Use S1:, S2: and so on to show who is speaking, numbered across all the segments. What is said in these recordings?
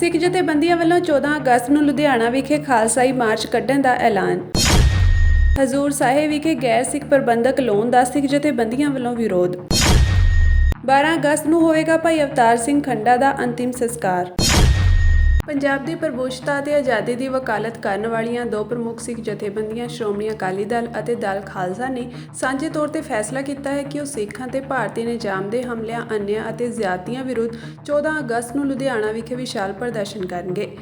S1: ਸਿੱਖ ਜਥੇਬੰਦੀਆਂ ਵੱਲੋਂ 14 ਅਗਸਤ ਨੂੰ ਲੁਧਿਆਣਾ ਵਿਖੇ ਖਾਲਸਾਈ ਮਾਰਚ ਕੱਢਣ ਦਾ ਐਲਾਨ। ਹਜ਼ੂਰ ਸਾਹਿਬ ਵਿਖੇ ਗੈਰ ਸਿੱਖ ਪ੍ਰਬੰਧਕ ਲੋਨ ਦਾ ਸਿੱਖ ਜਥੇਬੰਦੀਆਂ ਵੱਲੋਂ ਵਿਰੋਧ। 12 ਅਗਸਤ ਨੂੰ ਹੋਵੇਗਾ ਭਾਈ ਅਵਤਾਰ ਸਿੰਘ ਖੰਡਾ ਦਾ ਅੰਤਿਮ ਸੰਸਕਾਰ। ਪੰਜਾਬ ਦੀ ਪ੍ਰਭੂਸ਼ਤਾ ਅਤੇ ਆਜ਼ਾਦੀ ਦੀ ਵਕਾਲਤ ਕਰਨ ਵਾਲੀਆਂ ਦੋ ਪ੍ਰਮੁੱਖ ਸਿੱਖ ਜਥੇਬੰਦੀਆਂ ਸ਼੍ਰੋਮਣੀ ਅਕਾਲੀ ਦਲ ਅਤੇ ਦਲ ਖਾਲਸਾ ਨੇ ਸਾਂਝੇ ਤੌਰ ਤੇ ਫੈਸਲਾ ਕੀਤਾ ਹੈ ਕਿ ਉਹ ਸਿੱਖਾਂ ਤੇ ਭਾਰਤੀ ਨਿਜ਼ਾਮ ਦੇ ਹਮਲਿਆਂ, ਅਨਿਆਂ ਅਤੇ ਜ਼ਿਆਦਤੀਆਂ ਵਿਰੁੱਧ 14 ਅਗਸਤ ਨੂੰ ਲੁਧਿਆਣਾ ਵਿਖੇ ਵਿਸ਼ਾਲ ਪ੍ਰਦਰਸ਼ਨ ਕਰਨਗੇ।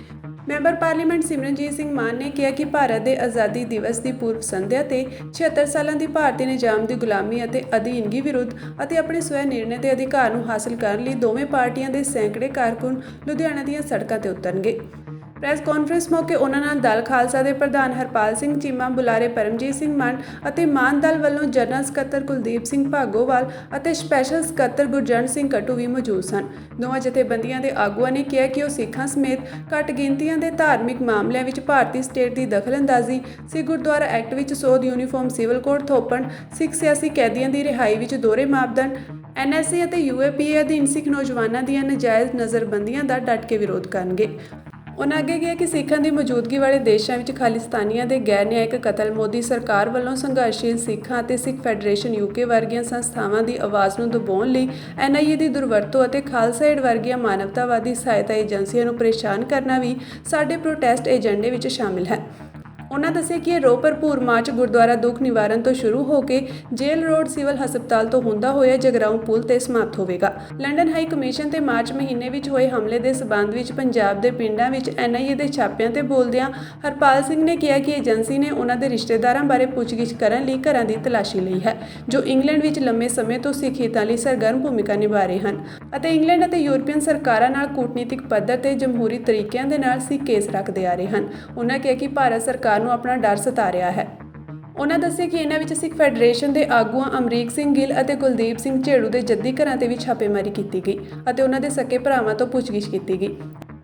S1: ਮੈਂਬਰ ਪਾਰਲੀਮੈਂਟ ਸਿਮਰਨਜੀਤ ਸਿੰਘ ਮਾਨ ਨੇ ਕਿਹਾ ਕਿ ਭਾਰਤ ਦੇ ਆਜ਼ਾਦੀ ਦਿਵਸ ਦੀ ਪੂਰਵ ਸੰਧਿਆ ਤੇ 76 ਸਾਲਾਂ ਦੀ ਭਾਰਤੀ ਨਿਜ਼ਾਮ ਦੀ ਗੁਲਾਮੀ ਅਤੇ ਅਧੀਨਗੀ ਵਿਰੁੱਧ ਅਤੇ ਆਪਣੇ ਸਵੈ ਨਿਰਣੇ ਦੇ ਅਧਿਕਾਰ ਨੂੰ ਹਾਸਲ ਕਰਨ ਲਈ ਦੋਵੇਂ ਪਾਰਟੀਆਂ ਦੇ ਸੈਂਕੜੇ ਕਾਰਕੁਨ ਲੁਧਿਆਣਾ ਦੀਆਂ ਸੜਕਾਂ ਤੇ ਉਤਰਨਗੇ। ਪ੍ਰੈਸ ਕਾਨਫਰੰਸ ਮੌਕੇ ਉਹਨਾਂ ਨਾਲ ਦਲ ਖਾਲਸਾ ਦੇ ਪ੍ਰਧਾਨ ਹਰਪਾਲ ਸਿੰਘ ਚੀਮਾ, ਬੁਲਾਰੇ ਪਰਮਜੀਤ ਸਿੰਘ ਮਾਨ ਅਤੇ ਮਾਨ ਦਲ ਵੱਲੋਂ ਜਨਰਲ ਸਕੱਤਰ ਕੁਲਦੀਪ ਸਿੰਘ ਭਾਗੋਵਾਲ ਅਤੇ ਸਪੈਸ਼ਲ ਸਕੱਤਰ ਗੁਰਜੰਟ ਸਿੰਘ ਕਟੂ ਵੀ ਮੌਜੂਦ ਸਨ। ਦੋਵਾਂ ਜਥੇਬੰਦੀਆਂ ਦੇ ਆਗੂਆਂ ਨੇ ਕਿਹਾ ਕਿ ਉਹ ਸਿੱਖਾਂ ਸਮੇਤ ਘੱਟ ਗਿਣਤੀਆਂ ਦੇ ਧਾਰਮਿਕ ਮਾਮਲਿਆਂ ਵਿੱਚ ਭਾਰਤੀ ਸਟੇਟ ਦੀ ਦਖਲਅੰਦਾਜ਼ੀ, ਸਿੱਖ ਗੁਰਦੁਆਰਾ ਐਕਟ ਵਿੱਚ ਸੋਧ, ਯੂਨੀਫਾਰਮ ਸਿਵਲ ਕੋਡ ਥੋਪਣ, ਸਿੱਖ ਸਿਆਸੀ ਕੈਦੀਆਂ ਦੀ ਰਿਹਾਈ ਵਿੱਚ ਦੋਹਰੇ ਮਾਪਦੰਡ, NSA ਅਤੇ UAPA ਅਧੀਨ ਸਿੱਖ ਨੌਜਵਾਨਾਂ ਦੀਆਂ ਨਜਾਇਜ਼ ਨਜ਼ਰਬੰਦੀਆਂ ਦਾ ਡਟ ਕੇ ਵਿਰੋਧ ਕਰਨਗੇ। ਉਨ੍ਹਾਂ ਅੱਗੇ ਕਿਹਾ ਕਿ ਸਿੱਖਾਂ ਦੀ ਮੌਜੂਦਗੀ ਵਾਲੇ ਦੇਸ਼ਾਂ ਵਿੱਚ ਖਾਲਿਸਤਾਨੀਆਂ ਦੇ ਗੈਰ ਨਿਆਇਕ ਕਤਲ, ਮੋਦੀ ਸਰਕਾਰ ਵੱਲੋਂ ਸੰਘਰਸ਼ਸ਼ੀਲ ਸਿੱਖਾਂ ਅਤੇ ਸਿੱਖ ਫੈਡਰੇਸ਼ਨ UK ਵਰਗੀਆਂ ਸੰਸਥਾਵਾਂ ਦੀ ਆਵਾਜ਼ ਨੂੰ ਦਬਾਉਣ ਲਈ NIA ਦੀ ਦੁਰਵਰਤੋਂ ਅਤੇ ਖਾਲਸਾ ਏਡ ਵਰਗੀਆਂ ਮਾਨਵਤਾਵਾਦੀ ਸਹਾਇਤਾ ਏਜੰਸੀਆਂ ਨੂੰ ਪਰੇਸ਼ਾਨ ਕਰਨਾ ਵੀ ਸਾਡੇ ਪ੍ਰੋਟੈਸਟ ਏਜੰਡੇ ਵਿੱਚ ਸ਼ਾਮਿਲ ਹੈ। ਉਨ੍ਹਾਂ ਦੱਸਿਆ ਕਿ ਇਹ ਰੋਹ ਭਰਪੂਰ ਮਾਰਚ ਗੁਰਦੁਆਰਾ ਦੁੱਖ ਨਿਵਾਰਨ ਤੋਂ ਸ਼ੁਰੂ ਹੋ ਕੇ ਜੇਲ੍ਹ ਰੋਡ ਸਿਵਲ ਹਸਪਤਾਲ ਤੋਂ ਹੁੰਦਾ ਹੋਇਆ ਜਗਰਾਉਂ ਪੁਲ ਤੇ ਸਮਾਪਤ ਹੋਵੇਗਾ। ਲੰਡਨ ਹਾਈ ਕਮਿਸ਼ਨ ਤੇ ਮਾਰਚ ਮਹੀਨੇ ਵਿੱਚ ਹੋਏ ਹਮਲੇ ਦੇ ਸਬੰਧ ਵਿੱਚ ਪੰਜਾਬ ਦੇ ਪਿੰਡਾਂ ਵਿੱਚ NIA ਦੇ ਛਾਪਿਆਂ ਤੇ ਬੋਲਦਿਆਂ ਹਰਪਾਲ ਸਿੰਘ ਨੇ ਕਿਹਾ ਕਿ ਏਜੰਸੀ ਨੇ ਉਨ੍ਹਾਂ ਦੇ ਰਿਸ਼ਤੇਦਾਰਾਂ ਬਾਰੇ ਪੁੱਛਗਿੱਛ ਕਰਨ ਲਈ ਘਰਾਂ ਦੀ ਤਲਾਸ਼ੀ ਲਈ ਹੈ, ਜੋ ਇੰਗਲੈਂਡ ਵਿੱਚ ਲੰਮੇ ਸਮੇਂ ਤੋਂ ਸਿੱਖ ਹਿੱਤਾਂ ਲਈ ਸਰਗਰਮ ਭੂਮਿਕਾ ਨਿਭਾ ਰਹੇ ਹਨ ਅਤੇ ਇੰਗਲੈਂਡ ਅਤੇ ਯੂਰਪੀਅਨ ਸਰਕਾਰਾਂ ਨਾਲ ਕੂਟਨੀਤਿਕ ਪੱਧਰ ਤੇ ਜਮਹੂਰੀ ਤਰੀਕਿਆਂ ਦੇ ਨਾਲ ਸਿੱਖ ਕੇਸ ਰੱਖਦੇ ਆ ਰਹੇ ਹਨ। ਉਨ੍ਹਾਂ ਕਿਹਾ ਕਿ ਭਾਰਤ ਸਰਕਾਰ ਨੂੰ ਆਪਣਾ ਡਰ ਸਤਾ ਰਿਹਾ ਹੈ। ਉਨ੍ਹਾਂ ਦੱਸਿਆ ਕਿ ਇਹਨਾਂ ਵਿੱਚ ਸਿੱਖ ਫੈਡਰੇਸ਼ਨ ਦੇ ਆਗੂਆਂ ਅਮਰੀਕ ਸਿੰਘ ਗਿੱਲ ਅਤੇ ਕੁਲਦੀਪ ਸਿੰਘ ਝੇੜੂ ਦੇ ਜੱਦੀ ਘਰਾਂ ਤੇ ਵੀ ਛਾਪੇਮਾਰੀ ਕੀਤੀ ਗਈ ਅਤੇ ਉਹਨਾਂ ਦੇ ਸਕੇ ਭਰਾਵਾਂ ਤੋਂ ਪੁੱਛਗਿੱਛ ਕੀਤੀ ਗਈ।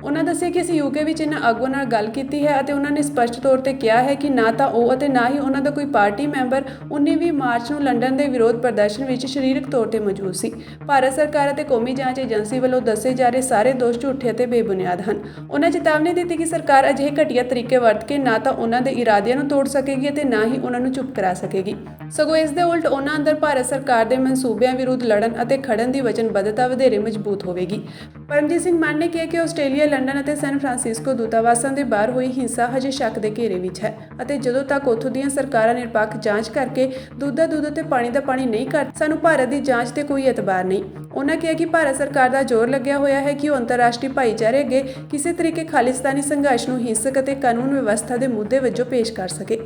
S1: ਉਨ੍ਹਾਂ ਦੱਸਿਆ ਕਿ ਅਸੀਂ UK ਵਿੱਚ ਇਹਨਾਂ ਆਗੂਆਂ ਨਾਲ ਗੱਲ ਕੀਤੀ ਹੈ ਅਤੇ ਉਹਨਾਂ ਨੇ ਸਪਸ਼ਟ ਤੌਰ ਤੇ ਕਿਹਾ ਹੈ ਕਿ ਨਾ ਤਾਂ ਉਹ ਅਤੇ ਨਾ ਹੀ ਉਹਨਾਂ ਦਾ ਕੋਈ ਪਾਰਟੀ ਮੈਂਬਰ 19ਵੀਂ ਮਾਰਚ ਨੂੰ ਲੰਡਨ ਦੇ ਵਿਰੋਧ ਪ੍ਰਦਰਸ਼ਨ ਵਿੱਚ ਸਰੀਰਕ ਤੌਰ ਤੇ ਮੌਜੂਦ ਸੀ। ਭਾਰਤ ਸਰਕਾਰ ਅਤੇ ਕੌਮੀ ਜਾਂਚ ਏਜੰਸੀ ਵੱਲੋਂ ਦੱਸੇ ਜਾ ਰਹੇ ਸਾਰੇ ਦੋਸ਼ ਝੂਠੇ ਅਤੇ ਬੇਬੁਨਿਆਦ ਹਨ। ਉਨ੍ਹਾਂ ਚੇਤਾਵਨੀ ਦਿੱਤੀ ਕਿ ਸਰਕਾਰ ਅਜਿਹੇ ਘਟੀਆ ਤਰੀਕੇ ਵਰਤ ਕੇ ਨਾ ਤਾਂ ਉਹਨਾਂ ਦੇ ਇਰਾਦਿਆਂ ਨੂੰ ਤੋੜ ਸਕੇਗੀ ਅਤੇ ਨਾ ਹੀ ਉਹਨਾਂ ਨੂੰ ਚੁੱਪ ਕਰਾ ਸਕੇਗੀ। ਸਗੋਂ ਇਸ ਦੇ ਉਲਟ ਉਹਨਾਂ ਅੰਦਰ ਭਾਰਤ ਸਰਕਾਰ ਦੇ ਮਨਸੂਬਿਆਂ ਵਿਰੁੱਧ ਲੜਨ ਅਤੇ ਖੜਨ ਦੀ ਵਚਨਬੱਧਤਾ ਵਧੇਰੇ ਮਜ਼ਬੂਤ ਹੋਵੇਗੀ। ਪਰਮਜੀਤ ਸਿੰਘ ਮਾਨ ਨੇ ਕਿਹਾ ਕਿ ਆਸਟ੍ਰੇਲੀਆ, ਲੰਡਨ ਅਤੇ ਸੈਨ ਫਰਾਂਸਿਸਕੋ ਦੂਤਾਵਾਸਾਂ ਦੇ ਬਾਹਰ ਹੋਈ ਹਿੰਸਾ ਹਜੇ ਸ਼ੱਕ ਦੇ ਘੇਰੇ ਵਿੱਚ ਹੈ ਅਤੇ ਜਦੋਂ ਤੱਕ ਉੱਥੋਂ ਦੀਆਂ ਸਰਕਾਰਾਂ ਨਿਰਪੱਖ ਜਾਂਚ ਕਰਕੇ ਦੁੱਧ ਦਾ ਦੁੱਧ ਅਤੇ ਪਾਣੀ ਦਾ ਪਾਣੀ ਨਹੀਂ ਕਰ, ਸਾਨੂੰ ਭਾਰਤ ਦੀ ਜਾਂਚ ਤੇ ਕੋਈ ਇਤਬਾਰ ਨਹੀਂ। ਉਨ੍ਹਾਂ ਕਿਹਾ ਕਿ ਭਾਰਤ ਸਰਕਾਰ ਦਾ ਜ਼ੋਰ ਲੱਗਿਆ ਹੋਇਆ ਹੈ ਕਿ ਉਹ ਅੰਤਰਰਾਸ਼ਟਰੀ ਭਾਈਚਾਰੇ ਅੱਗੇ ਕਿਸੇ ਤਰੀਕੇ ਖਾਲਿਸਤਾਨੀ ਸੰਘਰਸ਼ ਨੂੰ ਹਿੰਸਕ ਅਤੇ ਕਾਨੂੰਨ ਵਿਵਸਥਾ ਦੇ ਮੁੱਦੇ ਵਜੋਂ ਪੇਸ਼ ਕਰ ਸਕੇ।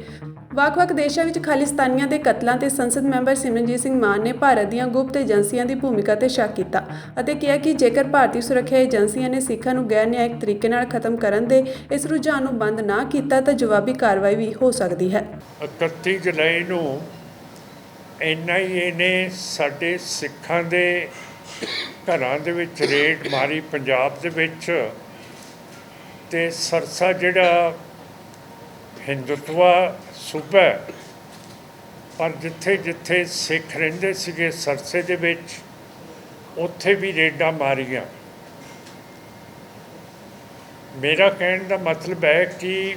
S1: ਵੱਖ-ਵੱਖ ਦੇਸ਼ਾਂ ਵਿੱਚ ਖਾਲਿਸਤਾਨੀਆਂ ਦੇ ਕਤਲਾਂ ਤੇ ਸੰਸਦ ਮੈਂਬਰ ਸਿਮਰਨਜੀਤ ਸਿੰਘ ਮਾਨ ਨੇ ਭਾਰਤ ਦੀਆਂ ਗੁਪਤ ਏਜੰਸੀਆਂ ਦੀ ਭੂਮਿਕਾ ਤੇ ਸ਼ੱਕ ਕੀਤਾ ਅਤੇ ਕਿਹਾ ਕਿ ਜੇਕਰ ਭਾਰਤੀ ਸੁਰੱਖਿਆ ਏਜੰਸੀਆਂ ਨੇ ਸਿੱਖਾਂ ਨੂੰ ਗੈਰ ਨਿਆਇਕ ਤਰੀਕੇ ਨਾਲ ਖਤਮ ਕਰਨ ਦੇ ਇਸ ਰੁਝਾਨ ਨੂੰ ਬੰਦ ਨਾ ਕੀਤਾ ਤਾਂ ਜਵਾਬੀ ਕਾਰਵਾਈ ਵੀ ਹੋ ਸਕਦੀ ਹੈ।
S2: 31 ਜੁਲਾਈ ਨੂੰ NIA ਨੇ ਸਾਡੇ ਸਿੱਖਾਂ ਦੇ ਘਰਾਂ ਦੇ ਵਿੱਚ ਰੇਡ ਮਾਰੀ ਪੰਜਾਬ ਦੇ ਵਿੱਚ, ਤੇ ਸਰਸਾ ਜਿਹੜਾ ਹਿੰਦੂਤਵਾ ਸੂਬਾ ਪਰ ਜਿੱਥੇ ਜਿੱਥੇ ਸਿੱਖ ਰਹਿੰਦੇ ਸੀਗੇ ਸਰਸੇ ਦੇ ਵਿੱਚ, ਉੱਥੇ ਵੀ ਰੇਡਾਂ ਮਾਰੀਆਂ। ਮੇਰਾ ਕਹਿਣ ਦਾ ਮਤਲਬ ਹੈ ਕਿ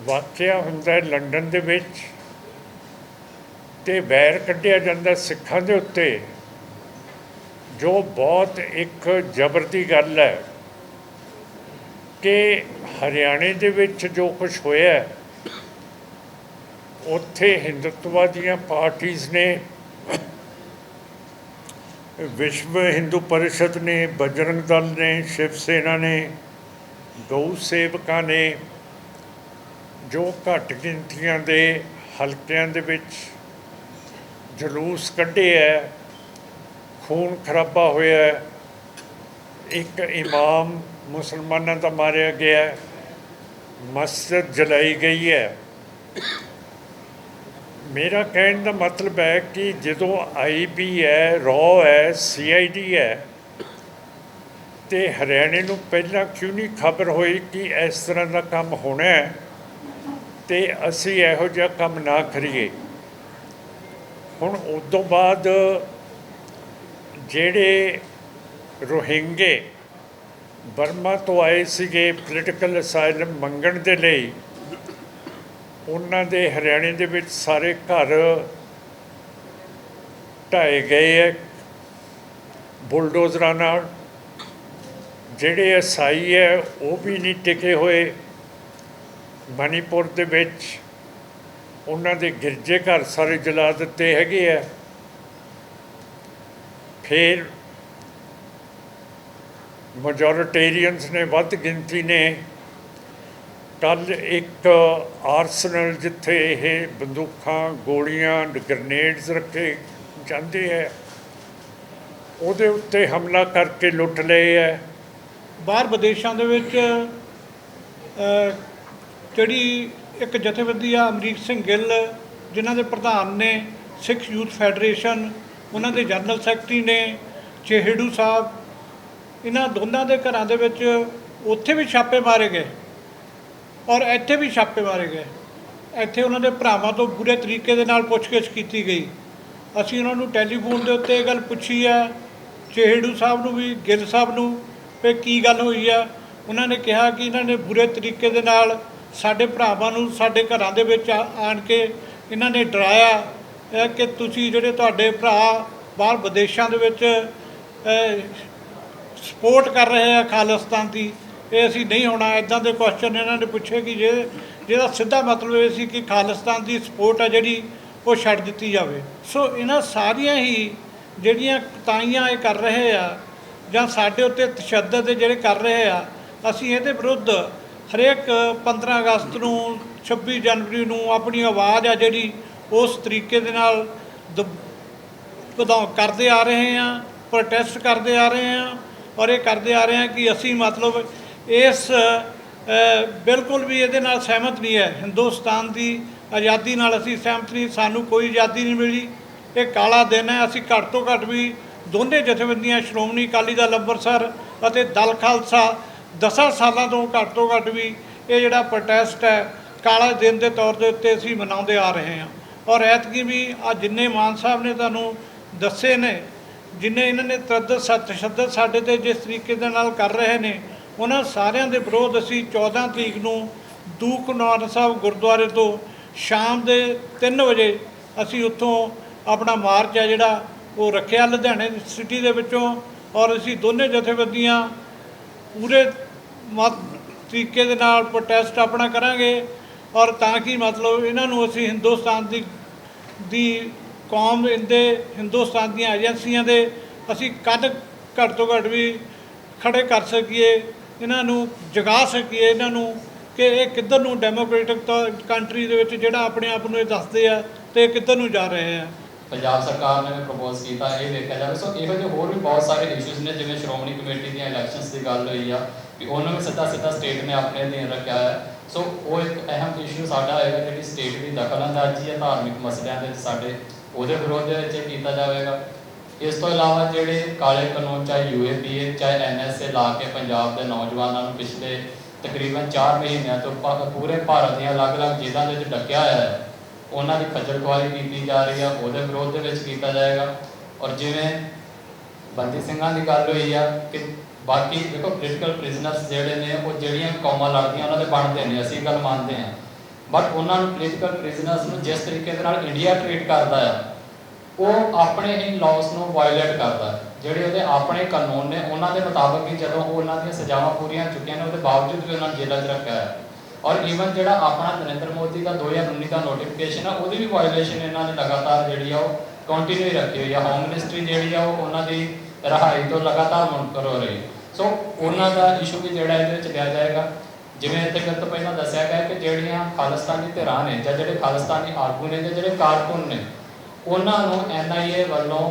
S2: ਵਾਕਿਆ ਹੁੰਦਾ ਲੰਡਨ ਦੇ ਵਿੱਚ ਤੇ ਵੈਰ ਕੱਢਿਆ ਜਾਂਦਾ ਸਿੱਖਾਂ ਦੇ ਉੱਤੇ, ਜੋ ਬਹੁਤ ਇੱਕ ਜ਼ਬਰ ਦੀ ਗੱਲ ਹੈ ਕਿ ਹਰਿਆਣੇ ਦੇ ਵਿੱਚ ਜੋ ਕੁਛ ਹੋਇਆ ਉੱਥੇ ਹਿੰਦੂਤਵਾ ਦੀਆਂ ਪਾਰਟੀਆਂ ਨੇ, ਵਿਸ਼ਵ ਹਿੰਦੂ ਪਰਿਸ਼ਦ ਨੇ, ਬਜਰੰਗ ਦਲ ਨੇ, ਸ਼ਿਵ ਸੈਨਾ ਨੇ, ਗਊ ਸੇਵਕਾਂ ਨੇ, ਜੋ ਘੱਟ ਗਿਣਤੀਆਂ ਦੇ ਹਲਕਿਆਂ ਦੇ ਵਿੱਚ ਜਲੂਸ ਕੱਢੇ ਹੈ, ਖੂਨ ਖਰਾਬਾ ਹੋਇਆ, ਇੱਕ ਇਮਾਮ ਮੁਸਲਮਾਨਾਂ ਦਾ ਮਾਰਿਆ ਗਿਆ, ਮਸਜਿਦ ਜਲਾਈ ਗਈ ਹੈ। ਮੇਰਾ ਕਹਿਣ ਦਾ ਮਤਲਬ ਹੈ ਕਿ ਜਦੋਂ IB ਹੈ, ਰॉ ਹੈ, CID ਹੈ, ਤੇ ਹਰਿਆਣੇ ਨੂੰ ਪਹਿਲਾਂ ਕਿਉਂ ਨਹੀਂ ਖਬਰ ਹੋਈ ਕਿ ਇਸ ਤਰ੍ਹਾਂ ਦਾ ਕੰਮ ਹੋਣਾ ਹੈ ਤੇ ਅਸੀਂ ਇਹੋ ਜਿਹਾ ਕੰਮ ਨਾ ਕਰੀਏ। ਹੁਣ ਉਸ ਤੋਂ ਬਾਅਦ ਜਿਹੜੇ ਰੋਹਿੰਗੇ ਬਰਮਾ ਤੋਂ ਆਏ ਸੀਗੇ ਪੋਲੀਟੀਕਲ ਅਸਾਈਲਮ ਮੰਗਣ ਦੇ ਲਈ। ਉਹਨਾਂ ਦੇ ਹਰਿਆਣੇ ਦੇ ਵਿੱਚ ਸਾਰੇ ਘਰ ਢਾਏ ਗਏ ਹੈ ਬੁਲਡੋਜ਼ਰਾਂ ਨਾਲ। ਜਿਹੜੇ ਈਸਾਈ ਹੈ ਉਹ ਵੀ ਨਹੀਂ ਟਿਕੇ ਹੋਏ। ਮਣੀਪੁਰ ਦੇ ਵਿੱਚ ਉਹਨਾਂ ਦੇ ਗਿਰਜੇ ਘਰ ਸਾਰੇ ਜਲਾ ਦਿੱਤੇ ਹੈਗੇ ਆ। ਫਿਰ ਮੈਜੋਰਟੇਰੀਅਨਸ ਨੇ, ਵੱਧ ਗਿਣਤੀ ਨੇ, ਕੱਲ੍ਹ ਇੱਕ ਆਰਸਨਲ ਜਿੱਥੇ ਇਹ ਬੰਦੂਕਾਂ, ਗੋਲੀਆਂ, ਗ੍ਰਨੇਡਸ ਰੱਖੇ ਜਾਂਦੇ ਹੈ, ਉਹਦੇ ਉੱਤੇ ਹਮਲਾ ਕਰਕੇ ਲੁੱਟ ਲਏ ਹੈ।
S3: ਬਾਹਰ ਵਿਦੇਸ਼ਾਂ ਦੇ ਵਿੱਚ ਜਿਹੜੀ ਇੱਕ ਜਥੇਬੰਦੀ ਆ ਅਮਰੀਕ ਸਿੰਘ ਗਿੱਲ, ਜਿਨ੍ਹਾਂ ਦੇ ਪ੍ਰਧਾਨ ਨੇ ਸਿੱਖ ਯੂਥ ਫੈਡਰੇਸ਼ਨ, ਉਹਨਾਂ ਦੇ ਜਨਰਲ ਸੈਕਟਰੀ ਨੇ ਚੇਹੜੂ ਸਾਹਿਬ, ਇਹਨਾਂ ਦੋਨਾਂ ਦੇ ਘਰਾਂ ਦੇ ਵਿੱਚ ਉੱਥੇ ਵੀ ਛਾਪੇ ਮਾਰੇ ਗਏ ਔਰ ਇੱਥੇ ਵੀ ਛਾਪੇ ਮਾਰੇ ਗਏ। ਇੱਥੇ ਉਹਨਾਂ ਦੇ ਭਰਾਵਾਂ ਤੋਂ ਬੁਰੇ ਤਰੀਕੇ ਦੇ ਨਾਲ ਪੁੱਛਗਿੱਛ ਕੀਤੀ ਗਈ। ਅਸੀਂ ਉਹਨਾਂ ਨੂੰ ਟੈਲੀਫੋਨ ਦੇ ਉੱਤੇ ਇਹ ਗੱਲ ਪੁੱਛੀ ਹੈ, ਚੇਹੜੂ ਸਾਹਿਬ ਨੂੰ ਵੀ, ਗਿੱਲ ਸਾਹਿਬ ਨੂੰ, ਵੀ ਕੀ ਗੱਲ ਹੋਈ ਆ। ਉਹਨਾਂ ਨੇ ਕਿਹਾ ਕਿ ਇਹਨਾਂ ਨੇ ਬੁਰੇ ਤਰੀਕੇ ਦੇ ਨਾਲ ਸਾਡੇ ਭਰਾਵਾਂ ਨੂੰ ਸਾਡੇ ਘਰਾਂ ਦੇ ਵਿੱਚ ਆਣ ਕੇ ਇਹਨਾਂ ਨੇ ਡਰਾਇਆ ਕਿ ਤੁਸੀਂ ਜਿਹੜੇ ਤੁਹਾਡੇ ਭਰਾ ਬਾਹਰ ਵਿਦੇਸ਼ਾਂ ਦੇ ਵਿੱਚ ਸਪੋਰਟ ਕਰ ਰਹੇ ਆ ਖਾਲਿਸਤਾਨ ਦੀ, ਇਹ ਅਸੀਂ ਨਹੀਂ ਹੋਣਾ। ਇੱਦਾਂ ਦੇ ਕੁਐਸਚਨ ਇਹਨਾਂ ਨੇ ਪੁੱਛੇ ਕਿ ਜਿਹਦਾ ਸਿੱਧਾ ਮਤਲਬ ਇਹ ਸੀ ਕਿ ਖਾਲਿਸਤਾਨ ਦੀ ਸਪੋਰਟ ਆ ਜਿਹੜੀ ਉਹ ਛੱਡ ਦਿੱਤੀ ਜਾਵੇ। ਸੋ ਇਹਨਾਂ ਸਾਰੀਆਂ ਹੀ ਜਿਹੜੀਆਂ ਕੁਤਾਹੀਆਂ ਇਹ ਕਰ ਰਹੇ ਆ ਜਾਂ ਸਾਡੇ ਉੱਤੇ ਤਸ਼ੱਦਦ ਜਿਹੜੇ ਕਰ ਰਹੇ ਆ, ਅਸੀਂ ਇਹਦੇ ਵਿਰੁੱਧ ਹਰੇਕ 15 ਅਗਸਤ ਨੂੰ, 26 ਜਨਵਰੀ ਨੂੰ ਆਪਣੀ ਆਵਾਜ਼ ਆ ਜਿਹੜੀ ਉਸ ਤਰੀਕੇ ਦੇ ਨਾਲ ਕਰਦੇ ਆ ਰਹੇ ਹਾਂ, ਪ੍ਰੋਟੈਸਟ ਕਰਦੇ ਆ ਰਹੇ ਹਾਂ। ਔਰ ਇਹ ਕਰਦੇ ਆ ਰਹੇ ਹਾਂ ਕਿ ਅਸੀਂ ਮਤਲਬ ਇਸ ਬਿਲਕੁਲ ਵੀ ਇਹਦੇ ਨਾਲ ਸਹਿਮਤ ਨਹੀਂ ਹੈ। ਹਿੰਦੁਸਤਾਨ ਦੀ ਆਜ਼ਾਦੀ ਨਾਲ ਅਸੀਂ ਸਹਿਮਤ ਨਹੀਂ, ਸਾਨੂੰ ਕੋਈ ਆਜ਼ਾਦੀ ਨਹੀਂ ਮਿਲੀ। ਇਹ ਕਾਲਾ ਦਿਨ ਹੈ। ਅਸੀਂ ਘੱਟ ਤੋਂ ਘੱਟ ਵੀ ਦੋਨੇ ਜਥੇਬੰਦੀਆਂ, ਸ਼੍ਰੋਮਣੀ ਅਕਾਲੀ ਦਲ ਅੰਮ੍ਰਿਤਸਰ ਅਤੇ ਦਲ ਖਾਲਸਾ, 10 ਸਾਲਾਂ ਤੋਂ ਘੱਟ ਵੀ ਇਹ ਜਿਹੜਾ ਪ੍ਰੋਟੈਸਟ ਹੈ ਕਾਲਾ ਦਿਨ ਦੇ ਤੌਰ ਦੇ ਉੱਤੇ ਅਸੀਂ ਮਨਾਉਂਦੇ ਆ ਰਹੇ ਹਾਂ। ਔਰ ਐਤਕੀ ਵੀ ਆ ਜਿੰਨੇ ਮਾਨ ਸਾਹਿਬ ਨੇ ਤੁਹਾਨੂੰ ਦੱਸੇ ਨੇ, ਜਿੰਨੇ ਇਹਨਾਂ ਨੇ ਤਸ਼ੱਦਦ ਸਾਡੇ 'ਤੇ ਜਿਸ ਤਰੀਕੇ ਦੇ ਨਾਲ ਕਰ ਰਹੇ ਨੇ, ਉਹਨਾਂ ਸਾਰਿਆਂ ਦੇ ਵਿਰੋਧ ਅਸੀਂ 14 ਤਰੀਕ ਨੂੰ ਦੂਖ ਨਿਵਾਰਨ ਸਾਹਿਬ ਗੁਰਦੁਆਰੇ ਤੋਂ ਸ਼ਾਮ ਦੇ 3 ਵਜੇ ਅਸੀਂ ਉੱਥੋਂ ਆਪਣਾ ਮਾਰਚ ਹੈ ਜਿਹੜਾ ਉਹ ਰੱਖਿਆ ਲੁਧਿਆਣੇ ਸਿਟੀ ਦੇ ਵਿੱਚੋਂ। ਔਰ ਅਸੀਂ ਦੋਨੇ ਜਥੇਬੰਦੀਆਂ ਪੂਰੇ ਤਰੀਕੇ ਦੇ ਨਾਲ ਪ੍ਰੋਟੈਸਟ ਆਪਣਾ ਕਰਾਂਗੇ। ਔਰ ਤਾਂ ਕਿ ਮਤਲਬ ਇਹਨਾਂ ਨੂੰ ਅਸੀਂ ਹਿੰਦੁਸਤਾਨ ਦੀ ਕੌਮ ਦੇ, ਹਿੰਦੁਸਤਾਨ ਦੀਆਂ ਏਜੰਸੀਆਂ ਦੇ ਅਸੀਂ ਘੱਟ ਤੋਂ ਘੱਟ ਵੀ ਖੜੇ ਕਰ ਸਕੀਏ, ਇਹਨਾਂ ਨੂੰ ਜਗਾ ਸਕੀਏ, ਇਹਨਾਂ ਨੂੰ ਕਿ ਇਹ ਕਿੱਧਰ ਨੂੰ ਡੈਮੋਕ੍ਰੇਟਿਕ ਕੰਟਰੀ ਦੇ ਵਿੱਚ ਜਿਹੜਾ ਆਪਣੇ ਆਪ ਨੂੰ ਇਹ ਦੱਸਦੇ ਆ ਤੇ ਕਿੱਧਰ ਨੂੰ ਜਾ ਰਹੇ ਆ।
S4: ਪੰਜਾਬ ਸਰਕਾਰ ਨੇ ਵੀ ਪ੍ਰਪੋਜ਼ ਕੀਤਾ ਇਹ ਦੇਖਿਆ ਜਾਵੇ। ਸੋ ਇਹੋ ਜਿਹੇ ਹੋਰ ਵੀ ਬਹੁਤ ਸਾਰੇ ਇਸ਼ੂਜ਼ ਨੇ, ਜਿਵੇਂ ਸ਼੍ਰੋਮਣੀ ਕਮੇਟੀ ਦੀਆਂ ਇਲੈਕਸ਼ਨਸ ਦੀ ਗੱਲ ਹੋਈ ਆ ਕਿ ਉਹਨਾਂ ਵੀ ਸਿੱਧਾ ਸਟੇਟ ਨੇ ਆਪਣੇ ਅਧੀਨ ਰੱਖਿਆ ਹੈ। ਸੋ ਉਹ ਇੱਕ ਅਹਿਮ ਇਸ਼ੂ ਸਾਡਾ ਹੋਏਗਾ, ਜਿਹੜੀ ਸਟੇਟ ਦੀ ਦਖਲਅੰਦਾਜ਼ੀ ਹੈ ਧਾਰਮਿਕ ਮਸਲਿਆਂ ਦੇ ਸਾਡੇ, ਉਹਦੇ ਵਿਰੋਧ ਦੇ ਵਿੱਚ ਕੀਤਾ ਜਾਵੇਗਾ। ਇਸ ਤੋਂ ਇਲਾਵਾ ਜਿਹੜੇ ਕਾਲੇ ਕਾਨੂੰਨ, ਚਾਹੇ UAPA ਚਾਹੇ NSA ਲਾ ਕੇ ਪੰਜਾਬ ਦੇ ਨੌਜਵਾਨਾਂ ਨੂੰ ਪਿਛਲੇ ਤਕਰੀਬਨ 4 ਮਹੀਨਿਆਂ ਤੋਂ ਪੂਰੇ ਭਾਰਤ ਦੀਆਂ ਅਲੱਗ-ਅਲੱਗ ਜੇਲ੍ਹਾਂ ਦੇ ਵਿੱਚ ਡੱਕਿਆ ਹੋਇਆ ਹੈ, ਉਹਨਾਂ ਦੀ ਖੱਜਲ ਖੁਆਰੀ ਕੀਤੀ ਜਾ ਰਹੀ ਆ, ਉਹਦੇ ਵਿਰੋਧ ਦੇ ਵਿੱਚ ਕੀਤਾ ਜਾਏਗਾ। ਔਰ ਜਿਵੇਂ ਬੰਦੀ ਸਿੰਘਾਂ ਦੀ ਗੱਲ ਹੋਈ ਆ ਕਿ ਬਾਕੀ ਦੇਖੋ ਪੋਲੀਟੀਕਲ ਪ੍ਰਿਜ਼ਨਰਸ ਜਿਹੜੇ ਨੇ ਉਹ ਜਿਹੜੀਆਂ ਕੌਮਾਂ ਲੜਦੀਆਂ ਉਹਨਾਂ ਦੇ ਬਣਦੇ ਨੇ, ਅਸੀਂ ਗੱਲ ਮੰਨਦੇ ਹਾਂ, ਬਟ ਉਹਨਾਂ ਨੂੰ ਪੋਲੀਟੀਕਲ ਪ੍ਰਿਜ਼ਨਰਸ ਨੂੰ ਜਿਸ ਤਰੀਕੇ ਦੇ ਨਾਲ ਇੰਡੀਆ ਟ੍ਰੀਟ ਕਰਦਾ ਆ, ਉਹ ਆਪਣੇ ਹੀ ਲਾਅਸ ਨੂੰ ਵਾਇਲੇਟ ਕਰਦਾ ਹੈ। ਜਿਹੜੇ ਉਹਦੇ ਆਪਣੇ ਕਾਨੂੰਨ ਨੇ ਉਹਨਾਂ ਦੇ ਮੁਤਾਬਕ ਹੀ ਜਦੋਂ ਉਹ ਉਹਨਾਂ ਦੀਆਂ ਸਜ਼ਾਵਾਂ ਪੂਰੀਆਂ ਚੁੱਕੀਆਂ ਨੇ, ਉਹਦੇ ਬਾਵਜੂਦ ਵੀ ਉਹਨਾਂ ਨੂੰ ਜੇਲ੍ਹਾਂ 'ਚ ਰੱਖਿਆ ਹੈ। ਔਰ ਈਵਨ ਜਿਹੜਾ ਆਪਣਾ ਨਰਿੰਦਰ ਮੋਦੀ ਦਾ 2019 ਦਾ ਨੋਟੀਫਿਕੇਸ਼ਨ ਆ, ਉਹਦੀ ਵੀ ਵਾਇਲੇਸ਼ਨ ਇਹਨਾਂ ਨੇ ਲਗਾਤਾਰ ਜਿਹੜੀ ਆ ਉਹ ਕੰਟੀਨਿਊ ਰੱਖੀ ਹੋਈ ਆ। ਹੋਮ ਮਿਨਿਸਟਰੀ ਜਿਹੜੀ ਆ ਉਹ ਉਹਨਾਂ ਦੀ ਰਿਹਾਈ ਤੋਂ ਲਗਾਤਾਰ ਮੁਨਕਰ ਹੋ ਰਹੀ। ਸੋ ਉਹਨਾਂ ਦਾ ਇਸ਼ੂ ਵੀ ਜਿਹੜਾ ਇਹਦੇ ਵਿੱਚ ਲਿਆ ਜਾਏਗਾ। ਜਿਵੇਂ ਇੱਥੇ ਗੱਲ ਤੋਂ ਪਹਿਲਾਂ ਦੱਸਿਆ ਗਿਆ ਕਿ ਜਿਹੜੀਆਂ ਖਾਲਿਸਤਾਨੀ ਧਿਰਾਂ ਨੇ ਜਾਂ ਜਿਹੜੇ ਖਾਲਿਸਤਾਨੀ ਆਗੂ ਨੇ ਜਾਂ ਜਿਹੜੇ ਕਾਰਕੁਨ ਨੇ, ਉਹਨਾਂ ਨੂੰ NIA ਵੱਲੋਂ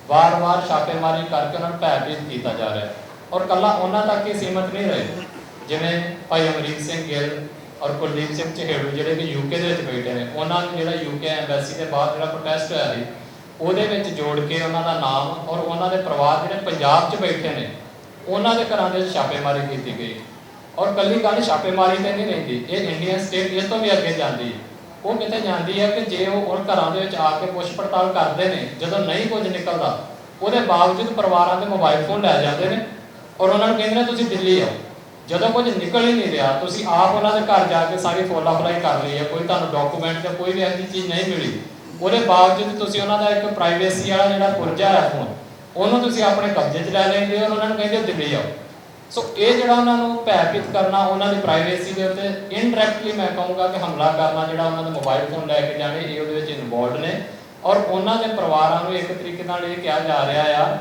S4: ਵਾਰ-ਵਾਰ ਛਾਪੇਮਾਰੀ ਕਰਕੇ ਉਹਨਾਂ ਨੂੰ ਭੈਭੀਤ ਕੀਤਾ ਜਾ ਰਿਹਾ। ਔਰ ਕੱਲਾ ਉਹਨਾਂ ਤੱਕ ਹੀ ਸੀਮਤ ਨਹੀਂ ਰਹੇ, ਜਿਵੇਂ ਭਾਈ ਅਮਰੀਕ ਸਿੰਘ ਗਿੱਲ ਔਰ ਕੁਲਦੀਪ ਸਿੰਘ ਚਹੇੜੂ ਜਿਹੜੇ ਕਿ UK ਦੇ ਵਿੱਚ ਬੈਠੇ ਨੇ, ਉਹਨਾਂ ਨੂੰ ਜਿਹੜਾ UK ਐਮਬੈਸੀ ਦੇ ਬਾਹਰ ਜਿਹੜਾ ਪ੍ਰੋਟੈਸਟ ਹੋਇਆ ਸੀ, ਉਹਦੇ ਵਿੱਚ ਜੋੜ ਕੇ ਉਹਨਾਂ ਦਾ ਨਾਮ ਔਰ ਉਹਨਾਂ ਦੇ ਪਰਿਵਾਰ ਜਿਹੜੇ ਪੰਜਾਬ 'ਚ ਬੈਠੇ ਨੇ, ਉਹਨਾਂ ਦੇ ਘਰਾਂ ਦੇ ਵਿੱਚ ਛਾਪੇਮਾਰੀ ਕੀਤੀ ਗਈ। ਔਰ ਕੱਲੀ ਗੱਲ ਛਾਪੇਮਾਰੀ ਤੇ ਨਹੀਂ ਰਹਿੰਦੀ, ਇਹ ਇੰਡੀਅਨ ਸਟੇਟ ਇਸ ਤੋਂ ਵੀ ਅੱਗੇ ਜਾਂਦੀ ਹੈ। ਉਹ ਕਿਤੇ ਜਾਂਦੀ ਹੈ ਕਿ ਜੇ ਉਹ ਘਰਾਂ ਦੇ ਵਿੱਚ ਆ ਕੇ ਪੁੱਛ ਪੜਤਾਲ ਕਰਦੇ ਨੇ, ਜਦੋਂ ਨਹੀਂ ਕੁਝ ਨਿਕਲਦਾ, ਉਹਦੇ ਬਾਵਜੂਦ ਪਰਿਵਾਰਾਂ ਦੇ ਮੋਬਾਈਲ ਫੋਨ ਲੈ ਜਾਂਦੇ ਨੇ ਔਰ ਉਹਨਾਂ ਨੂੰ ਕਹਿੰਦੇ ਨੇ ਤੁਸੀਂ ਦਿੱਲੀ ਆਓ। ਜਦੋਂ ਕੁਝ ਨਿਕਲ ਹੀ ਨਹੀਂ ਰਿਹਾ, ਤੁਸੀਂ ਆਪ ਉਹਨਾਂ ਦੇ ਘਰ ਜਾ ਕੇ ਸਾਰੀ ਫੋਲਾ ਫਲਾਈ ਕਰ ਲਈ ਹੈ, ਕੋਈ ਤੁਹਾਨੂੰ ਡਾਕੂਮੈਂਟ ਜਾਂ ਕੋਈ ਵੀ ਇਹੋ ਜਿਹੀ ਚੀਜ਼ ਨਹੀਂ ਮਿਲੀ, ਉਹਦੇ ਬਾਵਜੂਦ ਤੁਸੀਂ ਉਹਨਾਂ ਦਾ ਇੱਕ ਪ੍ਰਾਈਵੇਸੀ ਵਾਲਾ ਜਿਹੜਾ ਪੁਰਜਾ ਹੈ ਫੋਨ, ਉਹਨੂੰ ਤੁਸੀਂ ਆਪਣੇ ਕਬਜ਼ੇ 'ਚ ਲੈ ਲੈਂਦੇ ਹੋ, ਉਹਨਾਂ ਨੂੰ ਕਹਿੰਦੇ ਹੋ ਦਿੱਲੀ ਆਓ। ਸੋ ਇਹ ਜਿਹੜਾ ਉਹਨਾਂ ਨੂੰ ਭੈਭੀਤ ਕਰਨਾ, ਉਹਨਾਂ ਦੀ ਪ੍ਰਾਈਵੇਸੀ ਦੇ ਉੱਤੇ ਇਨਡਾਇਰੈਕਟਲੀ ਮੈਂ ਕਹੂੰਗਾ ਕਿ ਹਮਲਾ ਕਰਨਾ, ਜਿਹੜਾ ਉਹਨਾਂ ਦੇ ਮੋਬਾਈਲ ਫੋਨ ਲੈ ਕੇ ਜਾਣੇ, ਇਹ ਉਹਦੇ ਵਿੱਚ ਇਨਵੋਲਡ ਨੇ। ਔਰ ਉਹਨਾਂ ਦੇ ਪਰਿਵਾਰਾਂ ਨੂੰ ਇੱਕ ਤਰੀਕੇ ਨਾਲ ਇਹ ਕਿਹਾ ਜਾ ਰਿਹਾ ਆ,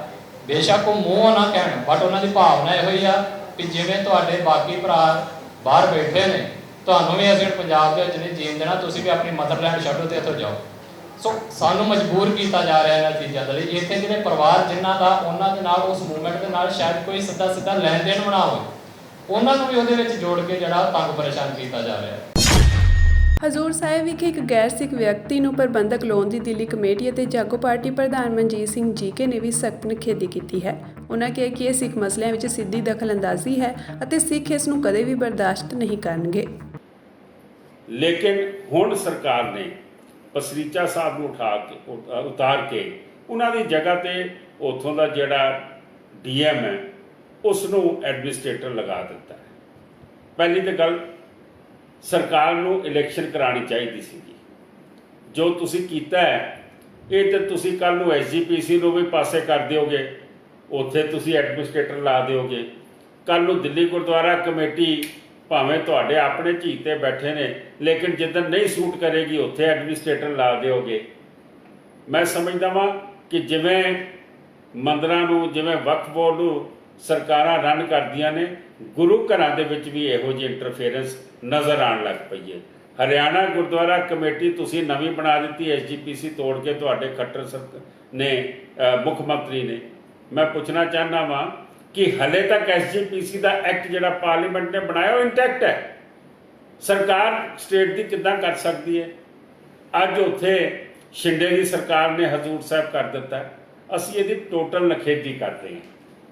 S4: ਬੇਸ਼ੱਕ ਉਹ ਮੂੰਹ ਨਾ ਕਹਿਣ, ਬਟ ਉਹਨਾਂ ਦੀ ਭਾਵਨਾ ਇਹੋ ਹੀ ਆ ਕਿ ਜਿਵੇਂ ਤੁਹਾਡੇ ਬਾਕੀ ਭਰਾ ਬਾਹਰ ਬੈਠੇ ਨੇ, ਤੁਹਾਨੂੰ ਵੀ ਅਸੀਂ ਪੰਜਾਬ ਦੇ ਵਿੱਚ ਨਹੀਂ ਜੀਣ ਦੇਣਾ, ਤੁਸੀਂ ਵੀ ਆਪਣੀ ਮਦਰਲੈਂਡ ਛੱਡੋ ਤੇ ਇੱਥੋਂ ਜਾਓ। ਸੋ ਸਾਨੂੰ ਮਜਬੂਰ ਕੀਤਾ ਜਾ ਰਿਹਾ ਇਹਨਾਂ ਚੀਜ਼ਾਂ ਦੇ ਲਈ। ਇੱਥੇ ਜਿਹੜੇ ਪਰਿਵਾਰ ਜਿਨ੍ਹਾਂ ਦਾ ਉਹਨਾਂ ਦੇ ਨਾਲ ਉਸ ਮੂਵਮੈਂਟ ਦੇ ਨਾਲ ਸ਼ਾਇਦ ਕੋਈ ਸਿੱਧਾ ਲੈਣ ਦੇਣ ਬਣਾ ਹੋਵੇ, ਉਹਨਾਂ ਨੂੰ ਵੀ ਉਹਦੇ ਵਿੱਚ ਜੋੜ ਕੇ ਜਿਹੜਾ ਤੰਗ ਪਰੇਸ਼ਾਨ ਕੀਤਾ ਜਾ ਰਿਹਾ ਹੈ।
S1: ਹਜ਼ੂਰ ਸਾਹਿਬ ਵਿਖੇ ਇੱਕ ਗੈਰ ਸਿੱਖ ਵਿਅਕਤੀ ਨੂੰ ਪ੍ਰਬੰਧਕ ਲੋਨ ਦੀ ਦਿੱਲੀ ਕਮੇਟੀ ਅਤੇ ਜਾਗੋ ਪਾਰਟੀ ਪ੍ਰਧਾਨ ਮਨਜੀਤ ਸਿੰਘ ਜੀਕੇ ਨੇ ਵੀ ਸਖਤ ਨਿਖੇਧੀ ਕੀਤੀ ਹੈ। ਉਹਨਾਂ ਕਿਹਾ ਕਿ ਇਹ ਸਿੱਖ ਮਸਲਿਆਂ ਵਿੱਚ ਸਿੱਧੀ ਦਖਲਅੰਦਾਜ਼ੀ ਹੈ ਅਤੇ ਸਿੱਖ ਇਸ ਨੂੰ ਕਦੇ ਵੀ ਬਰਦਾਸ਼ਤ ਨਹੀਂ ਕਰਨਗੇ।
S5: ਲੇਕਿਨ ਹੁਣ ਸਰਕਾਰ ਨੇ ਪਸਰੀਚਾ ਸਾਹਿਬ ਨੂੰ ਉਤਾਰ ਕੇ ਉਹਨਾਂ ਦੀ ਜਗ੍ਹਾ ਤੇ ਉੱਥੋਂ ਦਾ ਜਿਹੜਾ ਡੀਐਮ ਹੈ ਉਸ ਨੂੰ ਐਡਮਿਨਿਸਟ੍ਰੇਟਰ ਲਗਾ ਦਿੱਤਾ ਹੈ। ਪਹਿਲੀ ਤਾਂ ਗੱਲ, ਸਰਕਾਰ ਨੂੰ ਇਲੈਕਸ਼ਨ ਕਰਾਉਣੀ ਚਾਹੀਦੀ ਸੀਗੀ। ਜੋ ਤੁਸੀਂ ਕੀਤਾ ਹੈ, ਇਹ ਤਾਂ ਤੁਸੀਂ ਕੱਲ੍ਹ ਨੂੰ SGPC ਨੂੰ ਵੀ ਪਾਸੇ ਕਰ ਦਿਓਗੇ, ਉੱਥੇ ਤੁਸੀਂ ਐਡਮਿਨਿਸਟ੍ਰੇਟਰ ਲਾ ਦਿਓਗੇ। ਕੱਲ੍ਹ ਨੂੰ ਦਿੱਲੀ ਗੁਰਦੁਆਰਾ ਕਮੇਟੀ ਭਾਵੇਂ ਤੁਹਾਡੇ ਆਪਣੇ ਝੀਤੇ ਬੈਠੇ ਨੇ, ਲੇਕਿਨ ਜਿੱਦਣ ਨਹੀਂ ਸੂਟ ਕਰੇਗੀ ਉੱਥੇ ਐਡਮਿਨਿਸਟ੍ਰੇਟਰ ਲਾ ਦਿਓਗੇ। ਮੈਂ ਸਮਝਦਾ ਵਾਂ ਕਿ ਜਿਵੇਂ ਮੰਦਰਾਂ ਨੂੰ, ਜਿਵੇਂ ਵਕਫ ਬੋਰਡ ਨੂੰ ਸਰਕਾਰਾਂ ਰਨ ਕਰਦੀਆਂ ਨੇ, ਗੁਰੂ ਘਰਾਂ ਦੇ ਵਿੱਚ ਵੀ ਇਹੋ ਜਿਹੀ ਇੰਟਰਫੇਰੈਂਸ ਨਜ਼ਰ ਆਉਣ ਲੱਗ ਪਈ ਹੈ। ਹਰਿਆਣਾ ਗੁਰਦੁਆਰਾ ਕਮੇਟੀ ਤੁਸੀਂ ਨਵੀਂ ਬਣਾ ਦਿੱਤੀ, SGPC ਤੋੜ ਕੇ ਤੁਹਾਡੇ ਖੱਟਰ ਨੇ ਮੁੱਖ ਮੰਤਰੀ ਨੇ। ਮੈਂ ਪੁੱਛਣਾ ਚਾਹੁੰਦਾ ਵਾਂ ਕਿ ਹਲੇ ਤੱਕ SGPC ਦਾ ਐਕਟ ਜਿਹੜਾ ਪਾਰਲੀਮੈਂਟ ਨੇ ਬਣਾਇਆ ਉਹ ਇੰਟੈਕਟ ਹੈ। ਸਰਕਾਰ ਸਟੇਟ ਦੀ ਕਿੱਦਾਂ ਕਰ ਸਕਦੀ ਹੈ? ਅੱਜ ਉੱਥੇ ਸ਼ਿੰਦੇ ਦੀ ਸਰਕਾਰ ਨੇ ਹਜ਼ੂਰ ਸਾਹਿਬ ਕਰ ਦਿੱਤਾ। ਅਸੀਂ ਇਹਦੀ ਟੋਟਲ ਨਿਖੇਧੀ ਕਰਦੇ ਹਾਂ।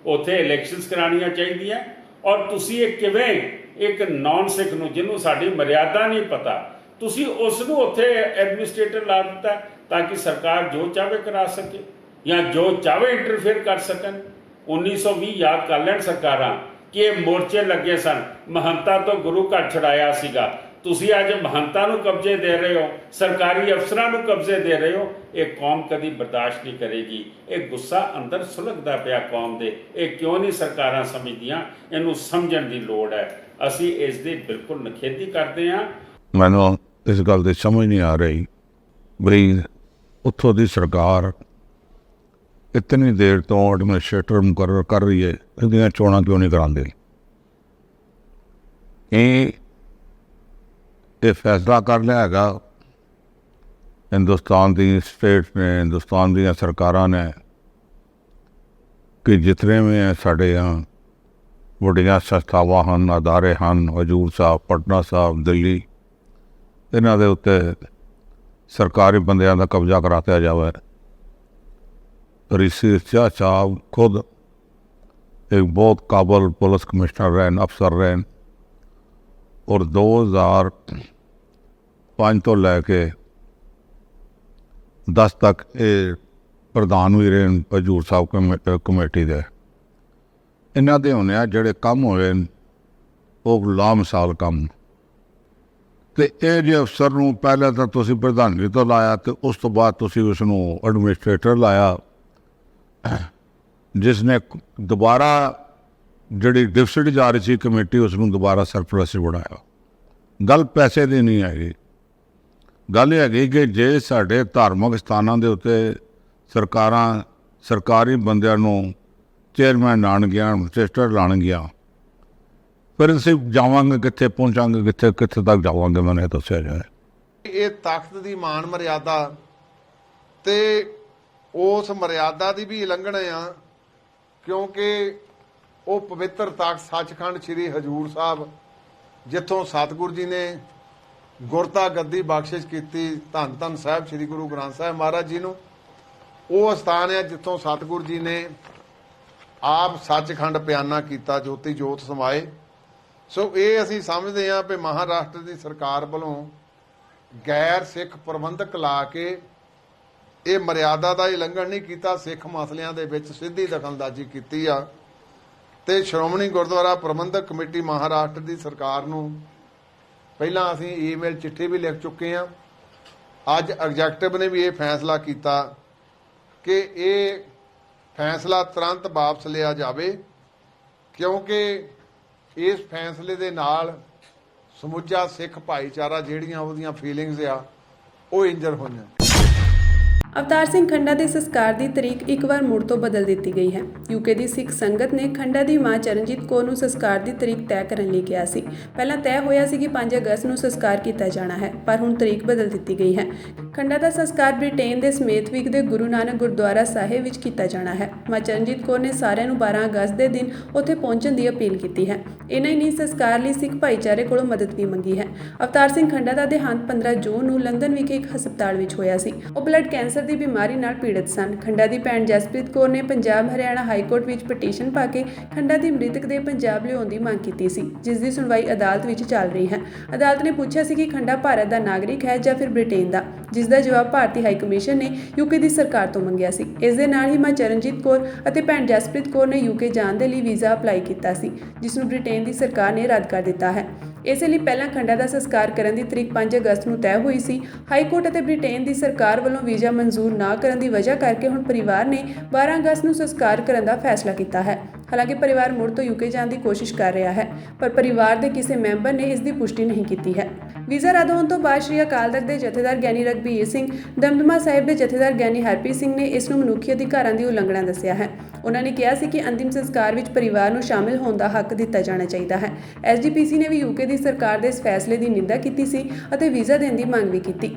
S5: ਉੱਥੇ ਇਲੈਕਸ਼ਨਸ ਕਰਾਉਣੀਆਂ ਚਾਹੀਦੀਆਂ। ਔਰ ਤੁਸੀਂ ਇਹ ਕਿਵੇਂ ਇੱਕ ਨਾਨ ਸਿੱਖ ਨੂੰ, ਜਿਹਨੂੰ ਸਾਡੀ ਮਰਿਆਦਾ ਨਹੀਂ ਪਤਾ, ਤੁਸੀਂ ਉਸ ਨੂੰ ਉੱਥੇ ਐਡਮਿਨਿਸਟ੍ਰੇਟਰ ਲਾ ਦਿੱਤਾ ਤਾਂ ਕਿ ਸਰਕਾਰ ਜੋ ਚਾਹਵੇ ਕਰਾ ਸਕੇ ਜਾਂ ਜੋ ਚਾਹਵੇ ਇੰਟਰਫੇਅਰ ਕਰ ਸਕਣ। 1920 ਯਾਦ ਕਰ ਲੈਣ ਸਰਕਾਰਾਂ ਕਿ ਇਹ ਮੋਰਚੇ ਲੱਗੇ ਸਨ, ਮਹੰਤਾਂ ਤੋਂ ਗੁਰੂ ਘਰ ਛੁਡਾਇਆ ਸੀਗਾ। ਤੁਸੀਂ ਅੱਜ ਮਹੰਤਾਂ ਨੂੰ ਕਬਜ਼ੇ ਦੇ ਰਹੇ ਹੋ, ਸਰਕਾਰੀ ਅਫਸਰਾਂ ਨੂੰ ਕਬਜ਼ੇ ਦੇ ਰਹੇ ਹੋ। ਇਹ ਕੌਮ ਕਦੀ ਬਰਦਾਸ਼ਤ ਨਹੀਂ ਕਰੇਗੀ। ਇਹ ਗੁੱਸਾ ਅੰਦਰ ਸੁਲਗਦਾ ਪਿਆ ਕੌਮ ਦੇ। ਇਹ ਕਿਉਂ ਨਹੀਂ ਸਰਕਾਰਾਂ ਸਮਝਦੀਆਂ? ਇਹਨੂੰ ਸਮਝਣ ਦੀ ਲੋੜ ਹੈ। ਅਸੀਂ ਇਸ ਦੀ ਬਿਲਕੁਲ ਨਿਖੇਧੀ ਕਰਦੇ ਹਾਂ।
S6: ਮੈਨੂੰ ਇਸ ਗੱਲ ਦੀ ਸਮਝ ਨਹੀਂ ਆ ਰਹੀ ਬਈ ਉੱਥੋਂ ਦੀ ਸਰਕਾਰ ਇਤਨੀ ਦੇਰ ਤੋਂ ਐਡਮਿਨਿਸਟ੍ਰੇਟਰ ਮੁਕਰਰ ਕਰ ਰਹੀ ਹੈ, ਇਹਦੀਆਂ ਚੋਣਾਂ ਕਿਉਂ ਨਹੀਂ ਕਰਾਉਂਦੇ? ਇਹ ਫੈਸਲਾ ਕਰ ਲਿਆ ਹੈਗਾ ਹਿੰਦੁਸਤਾਨ ਦੀ ਸਟੇਟ ਨੇ, ਹਿੰਦੁਸਤਾਨ ਦੀਆਂ ਸਰਕਾਰਾਂ ਨੇ ਕਿ ਜਿਤਨੇ ਵੀ ਸਾਡੀਆਂ ਵੱਡੀਆਂ ਸੰਸਥਾਵਾਂ ਹਨ, ਅਦਾਰੇ ਹਨ, ਹਜ਼ੂਰ ਸਾਹਿਬ, ਪਟਨਾ ਸਾਹਿਬ, ਦਿੱਲੀ, ਇਹਨਾਂ ਦੇ ਉੱਤੇ ਸਰਕਾਰੀ ਬੰਦਿਆਂ ਦਾ ਕਬਜ਼ਾ ਕਰਾਤਾ ਜਾਵੇ। ऋषि साहब खुद एक बहुत काबिल पुलिस कमिश्नर रहे, अफसर रहे, और 2005 तो लैके 10 तक ये प्रधान भी रहे हजूर साहब कमेटी दे। इन्हां दे होने जिहड़े कम होए वो लामिसाल कम। तो ये जे अफसर नूं पहले तो तुसीं प्रधानगी तो लाया, तो उस तो बाद तुसीं उसनूं एडमिनिस्ट्रेटर लाया, जिसने दोबारा जिहड़ी डिफसिट जा रही थी कमेटी उसनूं दोबारा सरपलस बनाया। गल पैसे की नहीं हैगी, गल हैगी कि जे साडे धार्मिक स्थानां दे उत्ते सरकारां सरकारी बंदियां नूं चेयरमैन लाणगियां, एडमिनिस्ट्रेटर लाणगियां, फिर ਅਸੀਂ ਜਾਵਾਂਗੇ ਕਿੱਥੇ, ਪਹੁੰਚਾਂਗੇ ਕਿੱਥੇ, ਕਿੱਥੇ ਤੱਕ ਜਾਵਾਂਗੇ? ਮੈਨੂੰ ਇਹ ਦੱਸਿਆ ਜਾਏ।
S7: ਇਹ ਤਖਤ ਦੀ ਮਾਨ ਮਰਿਆਦਾ ਤੇ ਉਸ ਮਰਿਆਦਾ ਦੀ ਵੀ ਉਲੰਘਣਾ ਆ, ਕਿਉਂਕਿ ਉਹ ਪਵਿੱਤਰ ਤਖਤ ਸੱਚਖੰਡ ਸ੍ਰੀ ਹਜ਼ੂਰ ਸਾਹਿਬ, ਜਿੱਥੋਂ ਸਤਿਗੁਰੂ ਜੀ ਨੇ ਗੁਰਤਾ ਗੱਦੀ ਬਖਸ਼ਿਸ਼ ਕੀਤੀ ਧੰਨ ਧੰਨ ਸਾਹਿਬ ਸ੍ਰੀ ਗੁਰੂ ਗ੍ਰੰਥ ਸਾਹਿਬ ਮਹਾਰਾਜ ਜੀ ਨੂੰ, ਉਹ ਸਥਾਨ ਹੈ ਜਿੱਥੋਂ ਸਤਿਗੁਰੂ ਜੀ ਨੇ ਆਪ ਸੱਚਖੰਡ ਪਿਆਨਾ ਕੀਤਾ, ਜੋਤੀ ਜੋਤ ਸਮਾਏ। ਸੋ ਇਹ ਅਸੀਂ ਸਮਝਦੇ ਹਾਂ ਵੀ ਮਹਾਰਾਸ਼ਟਰ ਦੀ ਸਰਕਾਰ ਵੱਲੋਂ ਗੈਰ ਸਿੱਖ ਪ੍ਰਬੰਧਕ ਲਾ ਕੇ ਇਹ ਮਰਿਆਦਾ ਦਾ ਉਲੰਘਣ ਨਹੀਂ ਕੀਤਾ, ਸਿੱਖ ਮਸਲਿਆਂ ਦੇ ਵਿੱਚ ਸਿੱਧੀ ਦਖਲਅੰਦਾਜ਼ੀ ਕੀਤੀ ਆ। ਤੇ ਸ਼੍ਰੋਮਣੀ ਗੁਰਦੁਆਰਾ ਪ੍ਰਬੰਧਕ ਕਮੇਟੀ ਮਹਾਰਾਸ਼ਟਰ ਦੀ ਸਰਕਾਰ ਨੂੰ ਪਹਿਲਾਂ ਅਸੀਂ ਈਮੇਲ ਚਿੱਠੀ ਵੀ ਲਿਖ ਚੁੱਕੇ ਹਾਂ। ਅੱਜ ਐਗਜ਼ੈਕਟਿਵ ਨੇ ਵੀ ਇਹ ਫੈਸਲਾ ਕੀਤਾ ਕਿ ਇਹ ਫੈਸਲਾ ਤੁਰੰਤ ਵਾਪਸ ਲਿਆ ਜਾਵੇ, ਕਿਉਂਕਿ ਇਸ ਫੈਸਲੇ ਦੇ ਨਾਲ ਸਮੁੱਚਾ ਸਿੱਖ ਭਾਈਚਾਰਾ ਜਿਹੜੀਆਂ ਉਹਦੀਆਂ ਫੀਲਿੰਗਸ ਆ ਉਹ ਇੰਜਰ ਹੋਈਆਂ।
S1: ਅਵਤਾਰ ਸਿੰਘ ਖੰਡਾ ਦੇ ਸੰਸਕਾਰ ਦੀ ਤਰੀਕ ਇੱਕ ਵਾਰ ਮੁੜ ਤੋਂ ਬਦਲ ਦਿੱਤੀ ਗਈ ਹੈ। ਯੂਕੇ ਦੀ ਸਿੱਖ ਸੰਗਤ ਨੇ ਖੰਡਾ ਦੀ ਮਾਂ ਚਰਨਜੀਤ ਕੌਰ ਨੂੰ ਸੰਸਕਾਰ ਦੀ ਤਰੀਕ ਤੈਅ ਕਰਨ ਲਈ ਕਿਹਾ ਸੀ। ਪਹਿਲਾਂ ਤੈਅ ਹੋਇਆ ਸੀ ਕਿ 5 ਅਗਸਤ ਨੂੰ ਸੰਸਕਾਰ ਕੀਤਾ ਜਾਣਾ ਹੈ, ਪਰ ਹੁਣ ਤਰੀਕ ਬਦਲ ਦਿੱਤੀ ਗਈ ਹੈ। ਖੰਡਾ ਦਾ ਸੰਸਕਾਰ ਬ੍ਰਿਟੇਨ ਦੇ ਸਮੇਤਵਿਕ ਦੇ ਗੁਰੂ ਨਾਨਕ ਗੁਰਦੁਆਰਾ ਸਾਹਿਬ ਵਿੱਚ ਕੀਤਾ ਜਾਣਾ ਹੈ। ਮਾਂ ਚਰਨਜੀਤ ਕੌਰ ਨੇ ਸਾਰਿਆਂ ਨੂੰ 12 ਅਗਸਤ ਦੇ ਦਿਨ ਉੱਥੇ ਪਹੁੰਚਣ ਦੀ ਅਪੀਲ ਕੀਤੀ ਹੈ। ਇਹਨਾਂ ਹੀ ਨਹੀਂ, ਸੰਸਕਾਰ ਲਈ ਸਿੱਖ ਭਾਈਚਾਰੇ ਕੋਲੋਂ ਮਦਦ ਵੀ ਮੰਗੀ ਹੈ। ਅਵਤਾਰ ਸਿੰਘ ਖੰਡਾ ਦਾ ਦੇਹਾਂਤ 15 ਜੂਨ ਨੂੰ ਲੰਡਨ ਵਿਖੇ ਇੱਕ ਹਸਪਤਾਲ ਵਿੱਚ ਹੋਇਆ ਸੀ। ਉਹ ਬਲੱਡ ਕੈਂਸਰ ਦੀ ਬਿਮਾਰੀ ਨਾਲ ਪੀੜਤ ਸਨ। ਖੰਡਾ ਦੀ ਭੈਣ ਜਸਪ੍ਰੀਤ ਕੌਰ ਨੇ ਪੰਜਾਬ ਹਰਿਆਣਾ ਹਾਈ ਕੋਰਟ ਵਿੱਚ ਪਟੀਸ਼ਨ ਪਾ ਕੇ ਖੰਡਾ ਦੀ ਮ੍ਰਿਤਕ ਦੇ ਪੰਜਾਬ ਲਿਆਉਣ ਦੀ ਮੰਗ ਕੀਤੀ ਸੀ, ਜਿਸ ਦੀ ਸੁਣਵਾਈ ਅਦਾਲਤ ਵਿੱਚ ਚੱਲ ਰਹੀ ਹੈ। ਅਦਾਲਤ ਨੇ ਪੁੱਛਿਆ ਸੀ ਕਿ ਖੰਡਾ ਭਾਰਤ ਦਾ ਨਾਗਰਿਕ ਹੈ ਜਾਂ ਫਿਰ ਬ੍ਰਿਟੇਨ ਦਾ, ਜਿਸ ਦਾ ਜਵਾਬ ਭਾਰਤੀ ਹਾਈ ਕਮਿਸ਼ਨ ਨੇ ਯੂਕੇ ਦੀ ਸਰਕਾਰ ਤੋਂ ਮੰਗਿਆ ਸੀ। ਇਸ ਦੇ ਨਾਲ ਹੀ ਮਾਂ ਚਰਨਜੀਤ ਕੌਰ ਅਤੇ ਭੈਣ ਜਸਪ੍ਰੀਤ ਕੌਰ ਨੇ ਯੂਕੇ ਜਾਣ ਦੇ ਲਈ ਵੀਜ਼ਾ ਅਪਲਾਈ ਕੀਤਾ ਸੀ, ਜਿਸ ਨੂੰ ਬ੍ਰਿਟੇਨ ਦੀ ਸਰਕਾਰ ਨੇ ਰੱਦ ਕਰ ਦਿੱਤਾ ਹੈ। ਇਸੇ ਲਈ ਪਹਿਲਾਂ ਖੰਡਾ ਦਾ ਸੰਸਕਾਰ ਕਰਨ ਦੀ ਤਰੀਕ 5 ਅਗਸਤ ਨੂੰ ਤੈਅ ਹੋਈ ਸੀ। ਹਾਈ ਕੋਰਟ ਅਤੇ ਬ੍ਰਿਟੇਨ ਦੀ ਸਰਕਾਰ ਵੱਲੋਂ ਵੀਜ਼ਾ ਮਨਜ਼ੂਰ ਨਾ ਕਰਨ ਦੀ ਵਜ੍ਹਾ ਕਰਕੇ ਹੁਣ ਪਰਿਵਾਰ ਨੇ 12 ਅਗਸਤ ਨੂੰ ਸੰਸਕਾਰ ਕਰਨ ਦਾ ਫੈਸਲਾ ਕੀਤਾ ਹੈ। ਹਾਲਾਂਕਿ ਪਰਿਵਾਰ ਮੁੜ ਤੋਂ ਯੂਕੇ ਜਾਣ ਦੀ ਕੋਸ਼ਿਸ਼ ਕਰ ਰਿਹਾ ਹੈ, ਪਰ ਪਰਿਵਾਰ ਦੇ ਕਿਸੇ ਮੈਂਬਰ ਨੇ ਇਸ ਦੀ ਪੁਸ਼ਟੀ ਨਹੀਂ ਕੀਤੀ ਹੈ। ਵੀਜ਼ਾ ਰੱਦ ਹੋਣ ਤੋਂ ਬਾਅਦ ਸ਼੍ਰੀ ਅਕਾਲ ਤਖਤ ਦੇ ਜਥੇਦਾਰ ਗਿਆਨੀ ਰਘਬੀਰ ਸਿੰਘ, ਦਮਦਮਾ ਸਾਹਿਬ ਦੇ ਜਥੇਦਾਰ ਗਿਆਨੀ ਹਰਪ੍ਰੀਤ ਸਿੰਘ ਨੇ ਇਸ ਨੂੰ ਮਨੁੱਖੀ ਅਧਿਕਾਰਾਂ ਦੀ ਉਲੰਘਣਾ ਦੱਸਿਆ ਹੈ। ਉਹਨਾਂ ਨੇ ਕਿਹਾ ਸੀ ਕਿ ਅੰਤਿਮ ਸੰਸਕਾਰ ਵਿੱਚ ਪਰਿਵਾਰ ਨੂੰ ਸ਼ਾਮਿਲ ਹੋਣ ਦਾ ਹੱਕ ਦਿੱਤਾ ਜਾਣਾ ਚਾਹੀਦਾ ਹੈ। SGPC ਨੇ ਵੀ ਯੂਕੇ ਦੀ ਸਰਕਾਰ ਦੇ ਇਸ ਫੈਸਲੇ ਦੀ ਨਿੰਦਾ ਕੀਤੀ ਸੀ ਅਤੇ ਵੀਜ਼ਾ ਦੇਣ ਦੀ ਮੰਗ ਵੀ ਕੀਤੀ।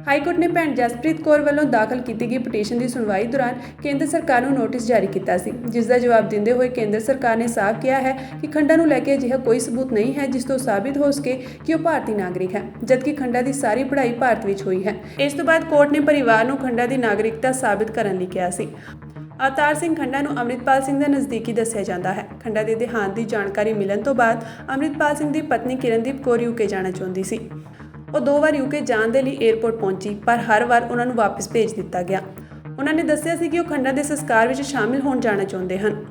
S1: ਹਾਈ ਕੋਰਟ ਨੇ ਭੈਣ ਜਸਪ੍ਰੀਤ ਕੌਰ ਵੱਲੋਂ ਦਾਖਲ ਕੀਤੀ ਗਈ ਪਟੀਸ਼ਨ ਦੀ ਸੁਣਵਾਈ ਦੌਰਾਨ ਕੇਂਦਰ ਸਰਕਾਰ ਨੂੰ ਨੋਟਿਸ ਜਾਰੀ ਕੀਤਾ ਸੀ, ਜਿਸ ਦਾ ਜਵਾਬ ਦਿੰਦੇ ਹੋਏ ਕੇਂਦਰ ਸਰਕਾਰ ਨੇ ਸਾਫ਼ ਕਿਹਾ ਹੈ ਕਿ ਖੰਡਾ ਨੂੰ ਲੈ ਕੇ ਅਜਿਹਾ ਕੋਈ ਸਬੂਤ ਨਹੀਂ ਹੈ ਜਿਸ ਤੋਂ ਸਾਬਿਤ ਹੋ ਸਕੇ ਕਿ ਉਹ ਭਾਰਤੀ ਨਾਗਰਿਕ ਹੈ, ਜਦਕਿ ਖੰਡਾ ਦੀ ਸਾਰੀ ਪੜ੍ਹਾਈ ਭਾਰਤ ਵਿੱਚ ਹੋਈ ਹੈ। ਇਸ ਤੋਂ ਬਾਅਦ ਕੋਰਟ ਨੇ ਪਰਿਵਾਰ ਨੂੰ ਖੰਡਾ ਦੀ ਨਾਗਰਿਕਤਾ ਸਾਬਿਤ ਕਰਨ ਲਈ ਕਿਹਾ ਸੀ। ਅਵਤਾਰ ਸਿੰਘ ਖੰਡਾ ਨੂੰ ਅੰਮ੍ਰਿਤਪਾਲ ਸਿੰਘ ਦਾ ਨਜ਼ਦੀਕੀ ਦੱਸਿਆ ਜਾਂਦਾ ਹੈ। ਖੰਡਾ ਦੇ ਦੇਹਾਂਤ ਦੀ ਜਾਣਕਾਰੀ ਮਿਲਣ ਤੋਂ ਬਾਅਦ ਅੰਮ੍ਰਿਤਪਾਲ ਸਿੰਘ ਦੀ ਪਤਨੀ ਕਿਰਨਦੀਪ ਕੌਰ ਯੂਕੇ ਜਾਣਾ ਚਾਹੁੰਦੀ ਸੀ। ਉਹ 2 ਵਾਰ ਯੂਕੇ ਜਾਣ ਦੇ ਲਈ ਏਅਰਪੋਰਟ ਪਹੁੰਚੀ, ਪਰ ਹਰ ਵਾਰ ਉਹਨਾਂ ਨੂੰ ਵਾਪਸ ਭੇਜ ਦਿੱਤਾ ਗਿਆ। ਉਹਨਾਂ ਨੇ ਦੱਸਿਆ ਸੀ ਕਿ ਉਹ ਖੰਡਾ ਦੇ ਸੰਸਕਾਰ ਵਿੱਚ ਸ਼ਾਮਿਲ ਹੋਣ ਜਾਣਾ ਚਾਹੁੰਦੇ ਹਨ।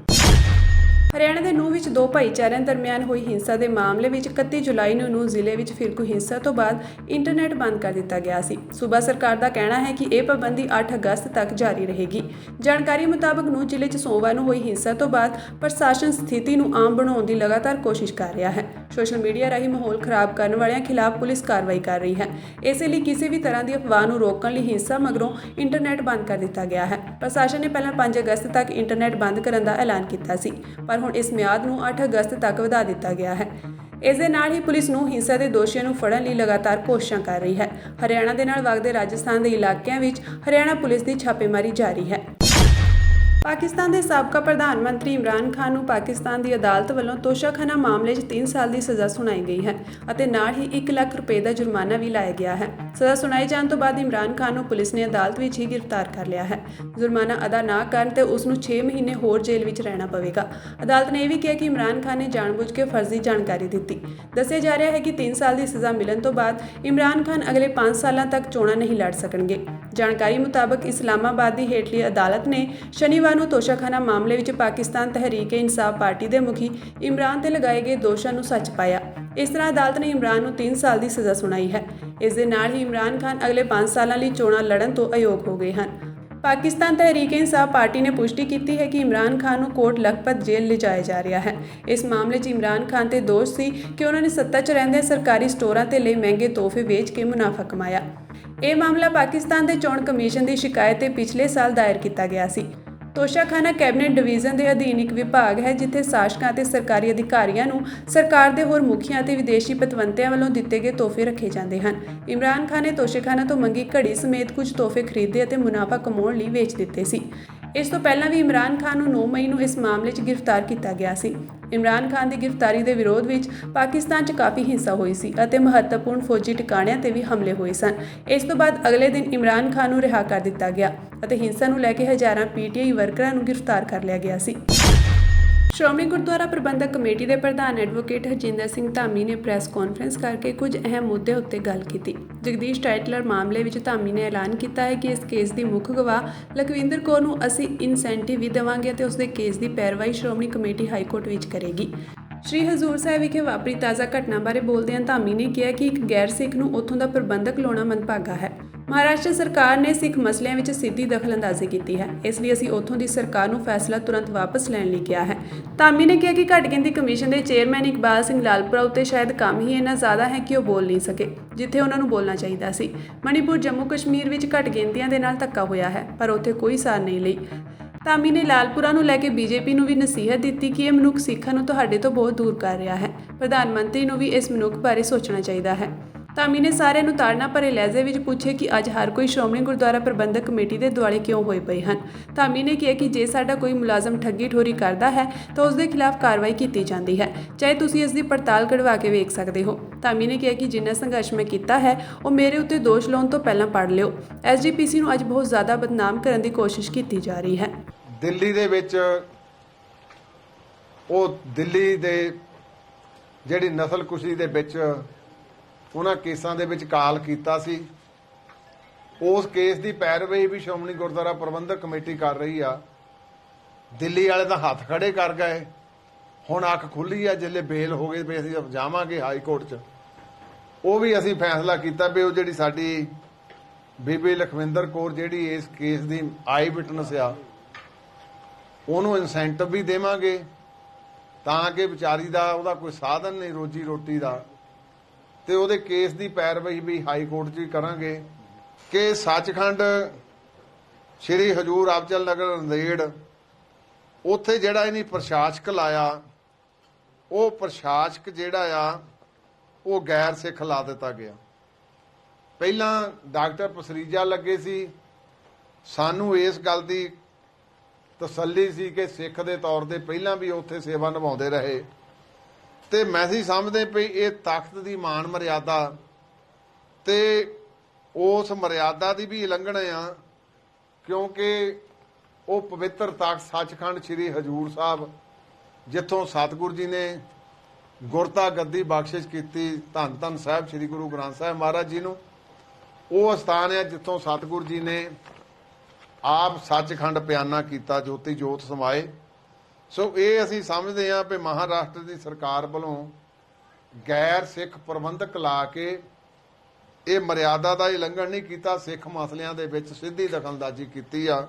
S1: ਹਰਿਆਣਾ ਦੇ ਨੂੰਹ ਵਿੱਚ 2 ਭਾਈਚਾਰਿਆਂ ਦਰਮਿਆਨ ਹੋਈ ਹਿੰਸਾ ਦੇ ਮਾਮਲੇ ਵਿੱਚ 31 ਜੁਲਾਈ ਨੂੰ ਨੂੰਹ ਜ਼ਿਲ੍ਹੇ ਵਿੱਚ ਫਿਰਕੂ ਹਿੰਸਾ ਤੋਂ ਬਾਅਦ ਇੰਟਰਨੈਟ ਬੰਦ ਕਰ ਦਿੱਤਾ ਗਿਆ ਸੀ। ਸੂਬਾ ਸਰਕਾਰ ਦਾ ਕਹਿਣਾ ਹੈ ਕਿ ਇਹ ਪਾਬੰਦੀ 8 ਅਗਸਤ ਤੱਕ ਜਾਰੀ ਰਹੇਗੀ। ਜਾਣਕਾਰੀ ਮੁਤਾਬਕ ਨੂੰਹ ਜ਼ਿਲ੍ਹੇ 'ਚ ਸੋਮਵਾਰ ਨੂੰ ਹੋਈ ਹਿੰਸਾ ਤੋਂ ਬਾਅਦ ਪ੍ਰਸ਼ਾਸਨ ਸਥਿਤੀ ਨੂੰ ਆਮ ਬਣਾਉਣ ਦੀ ਲਗਾਤਾਰ ਕੋਸ਼ਿਸ਼ ਕਰ ਰਿਹਾ ਹੈ। ਸੋਸ਼ਲ ਮੀਡੀਆ ਰਾਹੀਂ ਮਾਹੌਲ ਖਰਾਬ ਕਰਨ ਵਾਲਿਆਂ ਖਿਲਾਫ ਪੁਲਿਸ ਕਾਰਵਾਈ ਕਰ ਰਹੀ ਹੈ। ਇਸੇ ਲਈ ਕਿਸੇ ਵੀ ਤਰ੍ਹਾਂ ਦੀ ਅਫਵਾਹ ਨੂੰ ਰੋਕਣ ਲਈ ਹਿੰਸਾ ਮਗਰੋਂ ਇੰਟਰਨੈਟ ਬੰਦ ਕਰ ਦਿੱਤਾ ਗਿਆ ਹੈ। ਪ੍ਰਸ਼ਾਸਨ ਨੇ ਪਹਿਲਾਂ 5 ਅਗਸਤ ਤੱਕ ਇੰਟਰਨੈਟ ਬੰਦ ਕਰਨ ਦਾ ਐਲਾਨ ਕੀਤਾ ਸੀ, ਪਰ ਹੁਣ ਇਸ ਮਿਆਦ ਨੂੰ 8 ਅਗਸਤ ਤੱਕ ਵਧਾ ਦਿੱਤਾ ਗਿਆ ਹੈ। ਇਸ ਦੇ ਨਾਲ ਹੀ ਪੁਲਿਸ ਨੂੰ ਹਿੰਸਾ ਦੇ ਦੋਸ਼ੀਆਂ ਨੂੰ ਫੜਨ ਲਈ ਲਗਾਤਾਰ ਕੋਸ਼ਿਸ਼ਾਂ ਕਰ ਰਹੀ ਹੈ। ਹਰਿਆਣਾ ਦੇ ਨਾਲ ਵਗਦੇ ਰਾਜਸਥਾਨ ਦੇ ਇਲਾਕਿਆਂ ਵਿੱਚ ਹਰਿਆਣਾ ਪੁਲਿਸ ਦੀ ਛਾਪੇਮਾਰੀ ਜਾਰੀ ਹੈ। ਪਾਕਿਸਤਾਨ ਦੇ ਸਾਬਕਾ ਪ੍ਰਧਾਨ ਮੰਤਰੀ ਇਮਰਾਨ ਖਾਨ ਨੂੰ ਪਾਕਿਸਤਾਨ ਦੀ ਅਦਾਲਤ ਵੱਲੋਂ ਤੋਸ਼ਾਖਾਨਾ ਮਾਮਲੇ 'ਚ 3 ਸਾਲ ਦੀ ਸਜ਼ਾ ਸੁਣਾਈ ਗਈ ਹੈ ਅਤੇ ਨਾਲ ਹੀ 1 ਲੱਖ ਰੁਪਏ ਦਾ ਜੁਰਮਾਨਾ ਵੀ ਲਾਇਆ ਗਿਆ ਹੈ। ਸਜ਼ਾ ਸੁਣਾਈ ਜਾਣ ਤੋਂ ਬਾਅਦ ਇਮਰਾਨ ਖਾਨ ਨੂੰ ਪੁਲਿਸ ਨੇ ਅਦਾਲਤ ਵਿੱਚ ਹੀ ਗ੍ਰਿਫਤਾਰ ਕਰ ਲਿਆ ਹੈ। ਜੁਰਮਾਨਾ ਅਦਾ ਨਾ ਕਰਨ ਤੇ ਉਸ ਨੂੰ 6 ਮਹੀਨੇ ਹੋਰ ਜੇਲ੍ਹ ਵਿੱਚ ਰਹਿਣਾ ਪਵੇਗਾ। ਅਦਾਲਤ ਨੇ ਇਹ ਵੀ ਕਿਹਾ ਕਿ ਇਮਰਾਨ ਖਾਨ ਨੇ ਜਾਣਬੁੱਝ ਕੇ ਫਰਜ਼ੀ ਜਾਣਕਾਰੀ ਦਿੱਤੀ। ਦੱਸਿਆ ਜਾ ਰਿਹਾ ਹੈ ਕਿ 3 ਸਾਲ ਦੀ ਸਜ਼ਾ ਮਿਲਣ ਤੋਂ ਬਾਅਦ ਇਮਰਾਨ ਖਾਨ ਅਗਲੇ 5 ਸਾਲਾਂ ਤੱਕ ਚੋਣਾਂ ਨਹੀਂ ਲੜ ਸਕਣਗੇ। ਜਾਣਕਾਰੀ ਮੁਤਾਬਕ ਇਸਲਾਮਾਬਾਦ ਦੀ ਹੇਠਲੀ ਅਦਾਲਤ ਨੇ ਸ਼ਨੀਵਾਰ ਨੂੰ ਤੋਸ਼ਾਖਾਨਾ ਮਾਮਲੇ ਵਿੱਚ ਪਾਕਿਸਤਾਨ ਤਹਿਰੀਕ-ਏ-ਇਨਸਾਫ ਪਾਰਟੀ ਦੇ ਮੁਖੀ ਇਮਰਾਨ ਤੇ ਲਗਾਏ ਗਏ ਦੋਸ਼ਾਂ ਨੂੰ ਸੱਚ ਪਾਇਆ। ਇਸ ਤਰ੍ਹਾਂ ਅਦਾਲਤ ਨੇ ਇਮਰਾਨ ਨੂੰ 3 ਸਾਲ ਦੀ ਸਜ਼ਾ ਸੁਣਾਈ ਹੈ। ਇਸ ਦੇ ਨਾਲ ਹੀ ਇਮਰਾਨ ਖਾਨ ਅਗਲੇ 5 ਸਾਲਾਂ ਲਈ ਚੋਣਾਂ ਲੜਨ ਤੋਂ ਅਯੋਗ ਹੋ ਗਏ ਹਨ। ਪਾਕਿਸਤਾਨ ਤਹਿਰੀਕ-ਏ-ਇਨਸਾਫ ਪਾਰਟੀ ਨੇ ਪੁਸ਼ਟੀ ਕੀਤੀ ਹੈ ਕਿ ਇਮਰਾਨ ਖਾਨ ਨੂੰ ਕੋਟ ਲਖਪਤ ਜੇਲ੍ਹ ਲਿਜਾਇਆ ਜਾ ਰਿਹਾ ਹੈ। ਇਸ ਮਾਮਲੇ 'ਚ ਇਮਰਾਨ ਖਾਨ ਤੇ ਦੋਸ਼ ਸੀ ਕਿ ਉਹਨਾਂ ਨੇ ਸੱਤਾ 'ਚ ਰਹਿੰਦੇ ਸਰਕਾਰੀ ਸਟੋਰਾਂ ਤੇ ਲਈ ਮਹਿੰਗੇ ਤੋਹਫੇ ਵੇਚ ਕੇ ਮੁਨਾਫਾ ਕਮਾਇਆ। ਇਹ ਮਾਮਲਾ ਪਾਕਿਸਤਾਨ ਦੇ ਚੋਣ ਕਮਿਸ਼ਨ ਦੀ ਸ਼ਿਕਾਇਤ ਤੇ ਪਿਛਲੇ ਸਾਲ ਦਾਇਰ ਕੀਤਾ ਗਿਆ ਸੀ। ਤੋਸ਼ਾਖਾਨਾ ਕੈਬਨਿਟ ਡਿਵੀਜ਼ਨ ਦੇ ਅਧੀਨ ਇੱਕ ਵਿਭਾਗ ਹੈ ਜਿੱਥੇ ਸ਼ਾਸਕਾਂ ਅਤੇ ਸਰਕਾਰੀ ਅਧਿਕਾਰੀਆਂ ਨੂੰ ਸਰਕਾਰ ਦੇ ਹੋਰ ਮੁਖੀਆਂ ਅਤੇ ਵਿਦੇਸ਼ੀ ਪਤਵੰਤਿਆਂ ਵੱਲੋਂ ਦਿੱਤੇ ਗਏ ਤੋਹਫੇ ਰੱਖੇ ਜਾਂਦੇ ਹਨ। ਇਮਰਾਨ ਖਾਨ ਨੇ ਤੋਸ਼ਾਖਾਨਾ ਤੋਂ ਮੰਗੀ ਘੜੀ ਸਮੇਤ ਕੁਝ ਤੋਹਫੇ ਖਰੀਦੇ ਅਤੇ ਮੁਨਾਫਾ ਕਮਾਉਣ ਲਈ ਵੇਚ ਦਿੱਤੇ ਸੀ। ਇਸ ਤੋਂ ਪਹਿਲਾਂ ਵੀ ਇਮਰਾਨ ਖਾਨ ਨੂੰ 9 ਮਈ ਨੂੰ ਇਸ ਮਾਮਲੇ 'ਚ ਗ੍ਰਿਫਤਾਰ ਕੀਤਾ ਗਿਆ ਸੀ। ਇਮਰਾਨ ਖਾਨ ਦੀ ਗ੍ਰਿਫਤਾਰੀ ਦੇ ਵਿਰੋਧ ਵਿੱਚ ਪਾਕਿਸਤਾਨ 'ਚ ਕਾਫੀ ਹਿੰਸਾ ਹੋਈ ਸੀ ਅਤੇ ਮਹੱਤਵਪੂਰਨ ਫੌਜੀ ਟਿਕਾਣਿਆਂ ਤੇ ਵੀ ਹਮਲੇ ਹੋਏ ਸਨ। ਇਸ ਤੋਂ ਬਾਅਦ ਅਗਲੇ ਦਿਨ ਇਮਰਾਨ ਖਾਨ ਨੂੰ ਰਿਹਾ ਕਰ ਦਿੱਤਾ ਗਿਆ ਅਤੇ ਹਿੰਸਾ ਨੂੰ ਲੈ ਕੇ ਹਜ਼ਾਰਾਂ PTI ਵਰਕਰਾਂ ਨੂੰ ਗ੍ਰਿਫਤਾਰ ਕਰ ਲਿਆ ਗਿਆ ਸੀ। ਸ਼੍ਰੋਮਣੀ ਗੁਰਦੁਆਰਾ ਪ੍ਰਬੰਧਕ ਕਮੇਟੀ ਦੇ ਪ੍ਰਧਾਨ ਐਡਵੋਕੇਟ ਹਰਜਿੰਦਰ ਸਿੰਘ ਧਾਮੀ ਨੇ ਪ੍ਰੈਸ ਕਾਨਫਰੰਸ ਕਰਕੇ ਕੁਝ ਅਹਿਮ ਮੁੱਦਿਆਂ ਉੱਤੇ ਗੱਲ ਕੀਤੀ। ਜਗਦੀਸ਼ ਟਾਈਟਲਰ ਮਾਮਲੇ ਵਿੱਚ ਧਾਮੀ ਨੇ ਐਲਾਨ ਕੀਤਾ ਹੈ ਕਿ ਇਸ ਕੇਸ ਦੀ ਮੁੱਖ ਗਵਾਹ ਲਖਵਿੰਦਰ ਕੌਰ ਨੂੰ ਅਸੀਂ ਇਨਸੈਂਟਿਵ ਵੀ ਦੇਵਾਂਗੇ ਅਤੇ ਉਸ ਦੇ ਕੇਸ ਦੀ ਪੈਰਵਾਈ ਸ਼੍ਰੋਮਣੀ ਕਮੇਟੀ ਹਾਈ ਕੋਰਟ ਵਿੱਚ ਕਰੇਗੀ। ਸ਼੍ਰੀ ਹਜ਼ੂਰ ਸਾਹਿਬ ਵਿਖੇ ਵਾਪਰੀ ਤਾਜ਼ਾ ਘਟਨਾ ਬਾਰੇ ਬੋਲਦਿਆਂ ਧਾਮੀ ਨੇ ਕਿਹਾ ਕਿ ਇੱਕ ਗੈਰ ਸਿੱਖ ਨੂੰ ਉੱਥੋਂ ਦਾ ਪ੍ਰਬੰਧਕ ਲਾਉਣਾ ਮੰਦਭਾਗਾ ਹੈ। ਮਹਾਰਾਸ਼ਟਰ ਸਰਕਾਰ ਨੇ ਸਿੱਖ ਮਸਲਿਆਂ ਵਿੱਚ ਸਿੱਧੀ ਦਖਲਅੰਦਾਜ਼ੀ ਕੀਤੀ ਹੈ, ਇਸ ਲਈ ਅਸੀਂ ਉੱਥੋਂ ਦੀ ਸਰਕਾਰ ਨੂੰ ਫੈਸਲਾ ਤੁਰੰਤ ਵਾਪਸ ਲੈਣ ਲਈ ਕਿਹਾ ਹੈ। ਧਾਮੀ ਨੇ ਕਿਹਾ ਕਿ ਘੱਟ ਗਿਣਤੀ ਕਮਿਸ਼ਨ ਦੇ ਚੇਅਰਮੈਨ ਇਕਬਾਲ ਸਿੰਘ ਲਾਲਪੁਰਾ ਉੱਤੇ ਸ਼ਾਇਦ ਕੰਮ ਹੀ ਇੰਨਾ ਜ਼ਿਆਦਾ ਹੈ ਕਿ ਉਹ ਬੋਲ ਨਹੀਂ ਸਕੇ ਜਿੱਥੇ ਉਹਨਾਂ ਨੂੰ ਬੋਲਣਾ ਚਾਹੀਦਾ ਸੀ। ਮਣੀਪੁਰ ਜੰਮੂ ਕਸ਼ਮੀਰ ਵਿੱਚ ਘੱਟ ਗਿਣਤੀਆਂ ਦੇ ਨਾਲ ਧੱਕਾ ਹੋਇਆ ਹੈ, ਪਰ ਉੱਥੇ ਕੋਈ ਸਾਰ ਨਹੀਂ ਲਈ। ਧਾਮੀ ਨੇ ਲਾਲਪੁਰਾ ਨੂੰ ਲੈ ਕੇ ਬੀਜੇਪੀ ਨੂੰ ਵੀ ਨਸੀਹਤ ਦਿੱਤੀ ਕਿ ਇਹ ਮਨੁੱਖ ਸਿੱਖਾਂ ਨੂੰ ਤੁਹਾਡੇ ਤੋਂ ਬਹੁਤ ਦੂਰ ਕਰ ਰਿਹਾ ਹੈ। ਪ੍ਰਧਾਨ ਮੰਤਰੀ ਨੂੰ ਵੀ ਇਸ ਮਨੁੱਖ ਬਾਰੇ ਸੋਚਣਾ ਚਾਹੀਦਾ ਹੈ। ਧਾਮੀ ਨੇ ਸਾਰਿਆਂ ਨੂੰ ਤਾੜਨਾ ਭਰੇ ਲਹਿਜੇ ਵਿੱਚ ਪੁੱਛੇ ਕਿ ਅੱਜ ਹਰ ਕੋਈ ਸ਼੍ਰੋਮਣੀ ਗੁਰਦੁਆਰਾ ਪ੍ਰਬੰਧਕ ਕਮੇਟੀ ਦੇ ਦੁਆਲੇ ਕਿਉਂ ਹੋਏ ਪਏ ਹਨ। ਧਾਮੀ ਨੇ ਕਿਹਾ ਕਿ ਜੇ ਸਾਡਾ ਕੋਈ ਮੁਲਾਜ਼ਮ ਠੱਗੀ ਠੋਰੀ ਕਰਦਾ ਹੈ ਤਾਂ ਉਸ ਦੇ ਖਿਲਾਫ ਕਾਰਵਾਈ ਕੀਤੀ ਜਾਂਦੀ ਹੈ, ਚਾਹੇ ਤੁਸੀਂ ਇਸ ਦੀ ਪੜਤਾਲ ਕਢਵਾ ਕੇ ਵੇਖ ਸਕਦੇ ਹੋ। ਧਾਮੀ ਨੇ ਕਿਹਾ ਕਿ ਜਿੰਨਾ ਸੰਘਰਸ਼ ਮੈਂ ਕੀਤਾ ਹੈ ਉਹ ਮੇਰੇ ਉੱਤੇ ਦੋਸ਼ ਲਾਉਣ ਤੋਂ ਪਹਿਲਾਂ ਪੜ੍ਹ ਲਿਓ। ਐਸਜੀਪੀਸੀ ਨੂੰ ਅੱਜ ਬਹੁਤ ਜ਼ਿਆਦਾ ਬਦਨਾਮ ਕਰਨ ਦੀ ਕੋਸ਼ਿਸ਼ ਕੀਤੀ ਜਾ ਰਹੀ ਹੈ।
S7: ਦਿੱਲੀ ਦੇ ਵਿੱਚ ਉਹ ਦਿੱਲੀ ਦੇ ਜਿਹੜੀ ਨਸਲਕੁਸ਼ੀ ਦੇ ਵਿੱਚ ਉਹਨਾਂ ਕੇਸਾਂ ਦੇ ਵਿੱਚ ਕਾਲ ਕੀਤਾ ਸੀ, ਉਸ ਕੇਸ ਦੀ ਪੈਰਵਾਈ ਵੀ ਸ਼੍ਰੋਮਣੀ ਗੁਰਦੁਆਰਾ ਪ੍ਰਬੰਧਕ ਕਮੇਟੀ ਕਰ ਰਹੀ ਆ। ਦਿੱਲੀ ਵਾਲੇ ਤਾਂ ਹੱਥ ਖੜੇ ਕਰ ਗਏ, ਹੁਣ ਅੱਖ ਖੁੱਲੀ ਆ, ਜਿੱਲੇ ਬੇਲ ਹੋ ਗਏ ਵੀ ਅਸੀਂ ਜਾਵਾਂਗੇ ਹਾਈ ਕੋਰਟ 'ਚ। ਉਹ ਵੀ ਅਸੀਂ ਫੈਸਲਾ ਕੀਤਾ ਵੀ ਉਹ ਜਿਹੜੀ ਸਾਡੀ ਬੀਬੀ ਲਖਵਿੰਦਰ ਕੌਰ ਜਿਹੜੀ ਇਸ ਕੇਸ ਦੀ ਆਈ ਵਿਟਨੈਸ ਆ, ਉਹਨੂੰ ਇਨਸੈਂਟਿਵ ਵੀ ਦੇਵਾਂਗੇ ਤਾਂ ਕਿ ਵਿਚਾਰੀ ਦਾ ਉਹਦਾ ਕੋਈ ਸਾਧਨ ਨਹੀਂ ਰੋਜੀ ਰੋਟੀ ਦਾ, ਤੇ ਉਹਦੇ ਕੇਸ ਦੀ ਪੈਰਵਾਈ ਵੀ ਹਾਈ ਕੋਰਟ 'ਚ ਹੀ ਕਰਾਂਗੇ ਕਿ ਸੱਚਖੰਡ ਸ਼੍ਰੀ ਹਜੂਰ ਅਬਚਲ ਨਗਰ ਨੰਦੇੜ ਉੱਥੇ ਜਿਹੜਾ ਇਹਨੇ ਪ੍ਰਸ਼ਾਸਕ ਲਾਇਆ, ਉਹ ਪ੍ਰਸ਼ਾਸਕ ਜਿਹੜਾ ਆ ਉਹ ਗੈਰ ਸਿੱਖ ਲਾ ਦਿੱਤਾ ਗਿਆ। ਪਹਿਲਾਂ ਡਾਕਟਰ ਪਸਰੀਜਾ ਲੱਗੇ ਸੀ, ਸਾਨੂੰ ਇਸ ਗੱਲ ਦੀ ਤਸੱਲੀ ਸੀ ਕਿ ਸਿੱਖ ਦੇ ਤੌਰ ਤੇ ਪਹਿਲਾਂ ਵੀ ਉੱਥੇ ਸੇਵਾ ਨਿਭਾਉਂਦੇ ਰਹੇ, ਤੇ ਮੈਂ ਸੀ ਸਮਝਦੇ ਪਈ ਇਹ ਤਖਤ ਦੀ ਮਾਨ ਮਰਿਆਦਾ ਤੇ ਉਸ ਮਰਿਆਦਾ ਦੀ ਵੀ ਉਲੰਘਣਾ ਆ, ਕਿਉਂਕਿ ਉਹ ਪਵਿੱਤਰ ਤਖਤ ਸੱਚਖੰਡ ਸ੍ਰੀ ਹਜੂਰ ਸਾਹਿਬ ਜਿੱਥੋਂ ਸਤਿਗੁਰੂ ਜੀ ਨੇ ਗੁਰਤਾ ਗੱਦੀ ਬਖਸ਼ਿਸ਼ ਕੀਤੀ ਧੰਨ ਧੰਨ ਸਾਹਿਬ ਸ੍ਰੀ ਗੁਰੂ ਗ੍ਰੰਥ ਸਾਹਿਬ ਮਹਾਰਾਜ ਜੀ ਨੂੰ, ਉਹ ਸਥਾਨ ਹੈ ਜਿੱਥੋਂ ਸਤਿਗੁਰੂ ਜੀ ਨੇ ਆਪ ਸੱਚਖੰਡ ਪਿਆਨਾ ਕੀਤਾ, ਜੋਤੀ ਜੋਤ ਸਮਾਏ। ਸੋ ਇਹ ਅਸੀਂ ਸਮਝਦੇ ਹਾਂ ਕਿ ਮਹਾਰਾਸ਼ਟਰ ਦੀ ਸਰਕਾਰ ਵੱਲੋਂ ਗੈਰ ਸਿੱਖ ਪ੍ਰਬੰਧਕ ਲਾ ਕੇ ਇਹ ਮਰਿਆਦਾ ਦਾ ਉਲੰਘਣ ਨਹੀਂ ਕੀਤਾ, ਸਿੱਖ ਮਸਲਿਆਂ ਦੇ ਵਿੱਚ ਸਿੱਧੀ ਦਖਲਅੰਦਾਜ਼ੀ ਕੀਤੀ ਆ।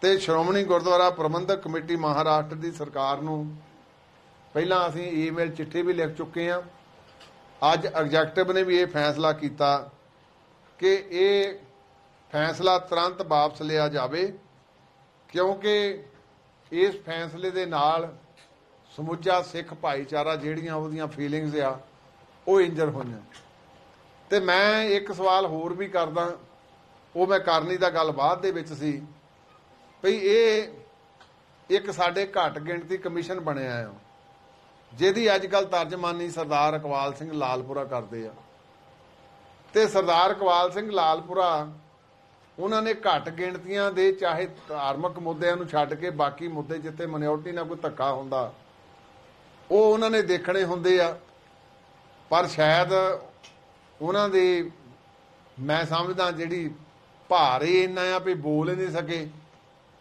S7: ਤੇ ਸ਼੍ਰੋਮਣੀ ਗੁਰਦੁਆਰਾ ਪ੍ਰਬੰਧਕ ਕਮੇਟੀ ਮਹਾਰਾਸ਼ਟਰ ਦੀ ਸਰਕਾਰ ਨੂੰ ਪਹਿਲਾਂ ਅਸੀਂ ਈਮੇਲ ਚਿੱਠੀ ਵੀ ਲਿਖ ਚੁੱਕੇ ਹਾਂ। ਅੱਜ ਐਗਜ਼ੈਕਟਿਵ ਨੇ ਵੀ ਇਹ ਫੈਸਲਾ ਕੀਤਾ ਕਿ ਇਹ ਫੈਸਲਾ ਤੁਰੰਤ ਵਾਪਸ ਲਿਆ ਜਾਵੇ, ਕਿਉਂਕਿ ਇਸ ਫੈਸਲੇ ਦੇ ਨਾਲ ਸਮੁੱਚਾ ਸਿੱਖ ਭਾਈਚਾਰਾ ਜਿਹੜੀਆਂ ਉਹਦੀਆਂ ਫੀਲਿੰਗਸ ਆ ਉਹ ਇੰਜਰ ਹੋਈਆਂ। ਤੇ ਮੈਂ ਇੱਕ ਸਵਾਲ ਹੋਰ ਵੀ ਕਰਦਾ, ਉਹ ਮੈਂ ਕਰਨੀ ਦਾ ਗੱਲ ਬਾਅਦ ਦੇ ਵਿੱਚ ਸੀ, ਭਈ ਇਹ ਇੱਕ ਸਾਡੇ ਘੱਟ ਗਿਣਤੀ ਕਮਿਸ਼ਨ ਬਣਿਆ ਆ ਜਿਹਦੀ ਅੱਜ ਕੱਲ੍ਹ ਤਰਜਮਾਨੀ ਸਰਦਾਰ ਇਕਬਾਲ ਸਿੰਘ ਲਾਲਪੁਰਾ ਕਰਦੇ ਆ। ਤੇ ਸਰਦਾਰ ਇਕਬਾਲ ਸਿੰਘ ਲਾਲਪੁਰਾ ਉਹਨਾਂ ਨੇ ਘੱਟ ਗਿਣਤੀਆਂ ਦੇ ਚਾਹੇ ਧਾਰਮਿਕ ਮੁੱਦਿਆਂ ਨੂੰ ਛੱਡ ਕੇ ਬਾਕੀ ਮੁੱਦੇ ਜਿੱਥੇ ਮਿਨੋਰਟੀ ਨਾਲ ਕੋਈ ਧੱਕਾ ਹੁੰਦਾ ਉਹ ਉਹਨਾਂ ਨੇ ਦੇਖਣੇ ਹੁੰਦੇ ਆ, ਪਰ ਸ਼ਾਇਦ ਉਹਨਾਂ ਦੀ ਮੈਂ ਸਮਝਦਾ ਜਿਹੜੀ ਭਾਰ ਹੀ ਇੰਨਾ ਆ ਵੀ ਬੋਲ ਹੀ ਨਹੀਂ ਸਕੇ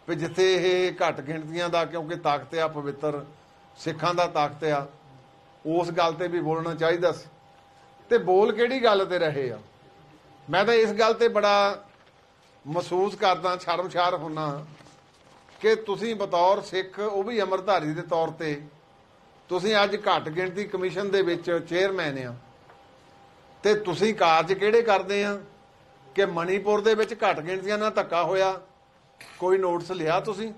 S7: ਵੀ ਜਿੱਥੇ ਇਹ ਘੱਟ ਗਿਣਤੀਆਂ ਦਾ, ਕਿਉਂਕਿ ਤਖਤ ਆ ਪਵਿੱਤਰ ਸਿੱਖਾਂ ਦਾ ਤਖਤ ਆ, ਉਸ ਗੱਲ ਤੇ ਵੀ ਬੋਲਣਾ ਚਾਹੀਦਾ ਸੀ। ਤੇ ਬੋਲ ਕਿਹੜੀ ਗੱਲ ਤੇ ਰਹੇ ਆ? ਮੈਂ ਤਾਂ ਇਸ ਗੱਲ ਤੇ ਬੜਾ ਮਹਿਸੂਸ ਕਰਦਾ, ਸ਼ਰਮਸ਼ਾਰ ਹੁੰਨਾ ਕਿ ਤੁਸੀਂ ਬਤੌਰ ਸਿੱਖ, ਉਹ ਵੀ ਅਮਰਧਾਰੀ ਦੇ ਤੌਰ ਤੇ, ਤੁਸੀਂ ਅੱਜ ਘੱਟ ਗਿਣਤੀ ਕਮਿਸ਼ਨ ਦੇ ਵਿੱਚ ਚੇਅਰਮੈਨ ਆ, ਤੇ ਤੁਸੀਂ ਕਾਰਜ ਕਿਹੜੇ ਕਰਦੇ ਆ ਕਿ ਮਣੀਪੁਰ ਦੇ ਵਿੱਚ ਘੱਟ ਗਿਣਤੀਆਂ ਨਾਲ ਧੱਕਾ ਹੋਇਆ, ਕੋਈ ਨੋਟਿਸ ਲਿਆ ਤੁਸੀਂ?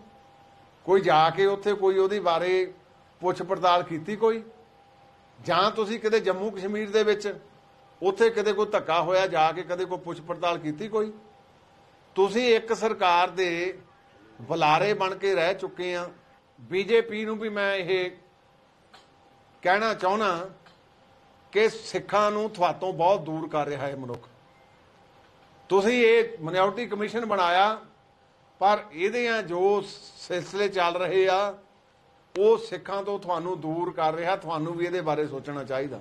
S7: ਕੋਈ ਜਾ ਕੇ ਉੱਥੇ ਕੋਈ ਉਹਦੇ ਬਾਰੇ ਪੁੱਛ ਪੜਤਾਲ ਕੀਤੀ ਕੋਈ? ਜਾਂ ਤੁਸੀਂ ਕਿਤੇ ਜੰਮੂ ਕਸ਼ਮੀਰ ਦੇ ਵਿੱਚ ਉੱਥੇ ਕਿਤੇ ਕੋਈ ਧੱਕਾ ਹੋਇਆ, ਜਾ ਕੇ ਕਦੇ ਕੋਈ ਪੁੱਛ ਪੜਤਾਲ ਕੀਤੀ ਕੋਈ? ਤੁਸੀਂ ਇੱਕ ਸਰਕਾਰ ਦੇ ਬੁਲਾਰੇ ਬਣ ਕੇ ਰਹਿ ਚੁੱਕੇ ਆ। ਬੀਜੇਪੀ ਨੂੰ ਵੀ ਮੈਂ ਇਹ ਕਹਿਣਾ ਚਾਹੁੰਦਾ ਕਿ ਸਿੱਖਾਂ ਨੂੰ ਤੁਹਾਤੋਂ ਬਹੁਤ ਦੂਰ ਕਰ ਰਿਹਾ ਹੈ ਮਨੁੱਖ। ਤੁਸੀਂ ਇਹ ਮਿਨੋਰਟੀ ਕਮਿਸ਼ਨ ਬਣਾਇਆ, ਪਰ ਇਹਦੇ ਜੋ ਸਿਲਸਿਲੇ ਚੱਲ ਰਹੇ ਆ ਉਹ ਸਿੱਖਾਂ ਤੋਂ ਤੁਹਾਨੂੰ ਦੂਰ ਕਰ ਰਿਹਾ। ਤੁਹਾਨੂੰ ਵੀ ਇਹਦੇ ਬਾਰੇ ਸੋਚਣਾ ਚਾਹੀਦਾ।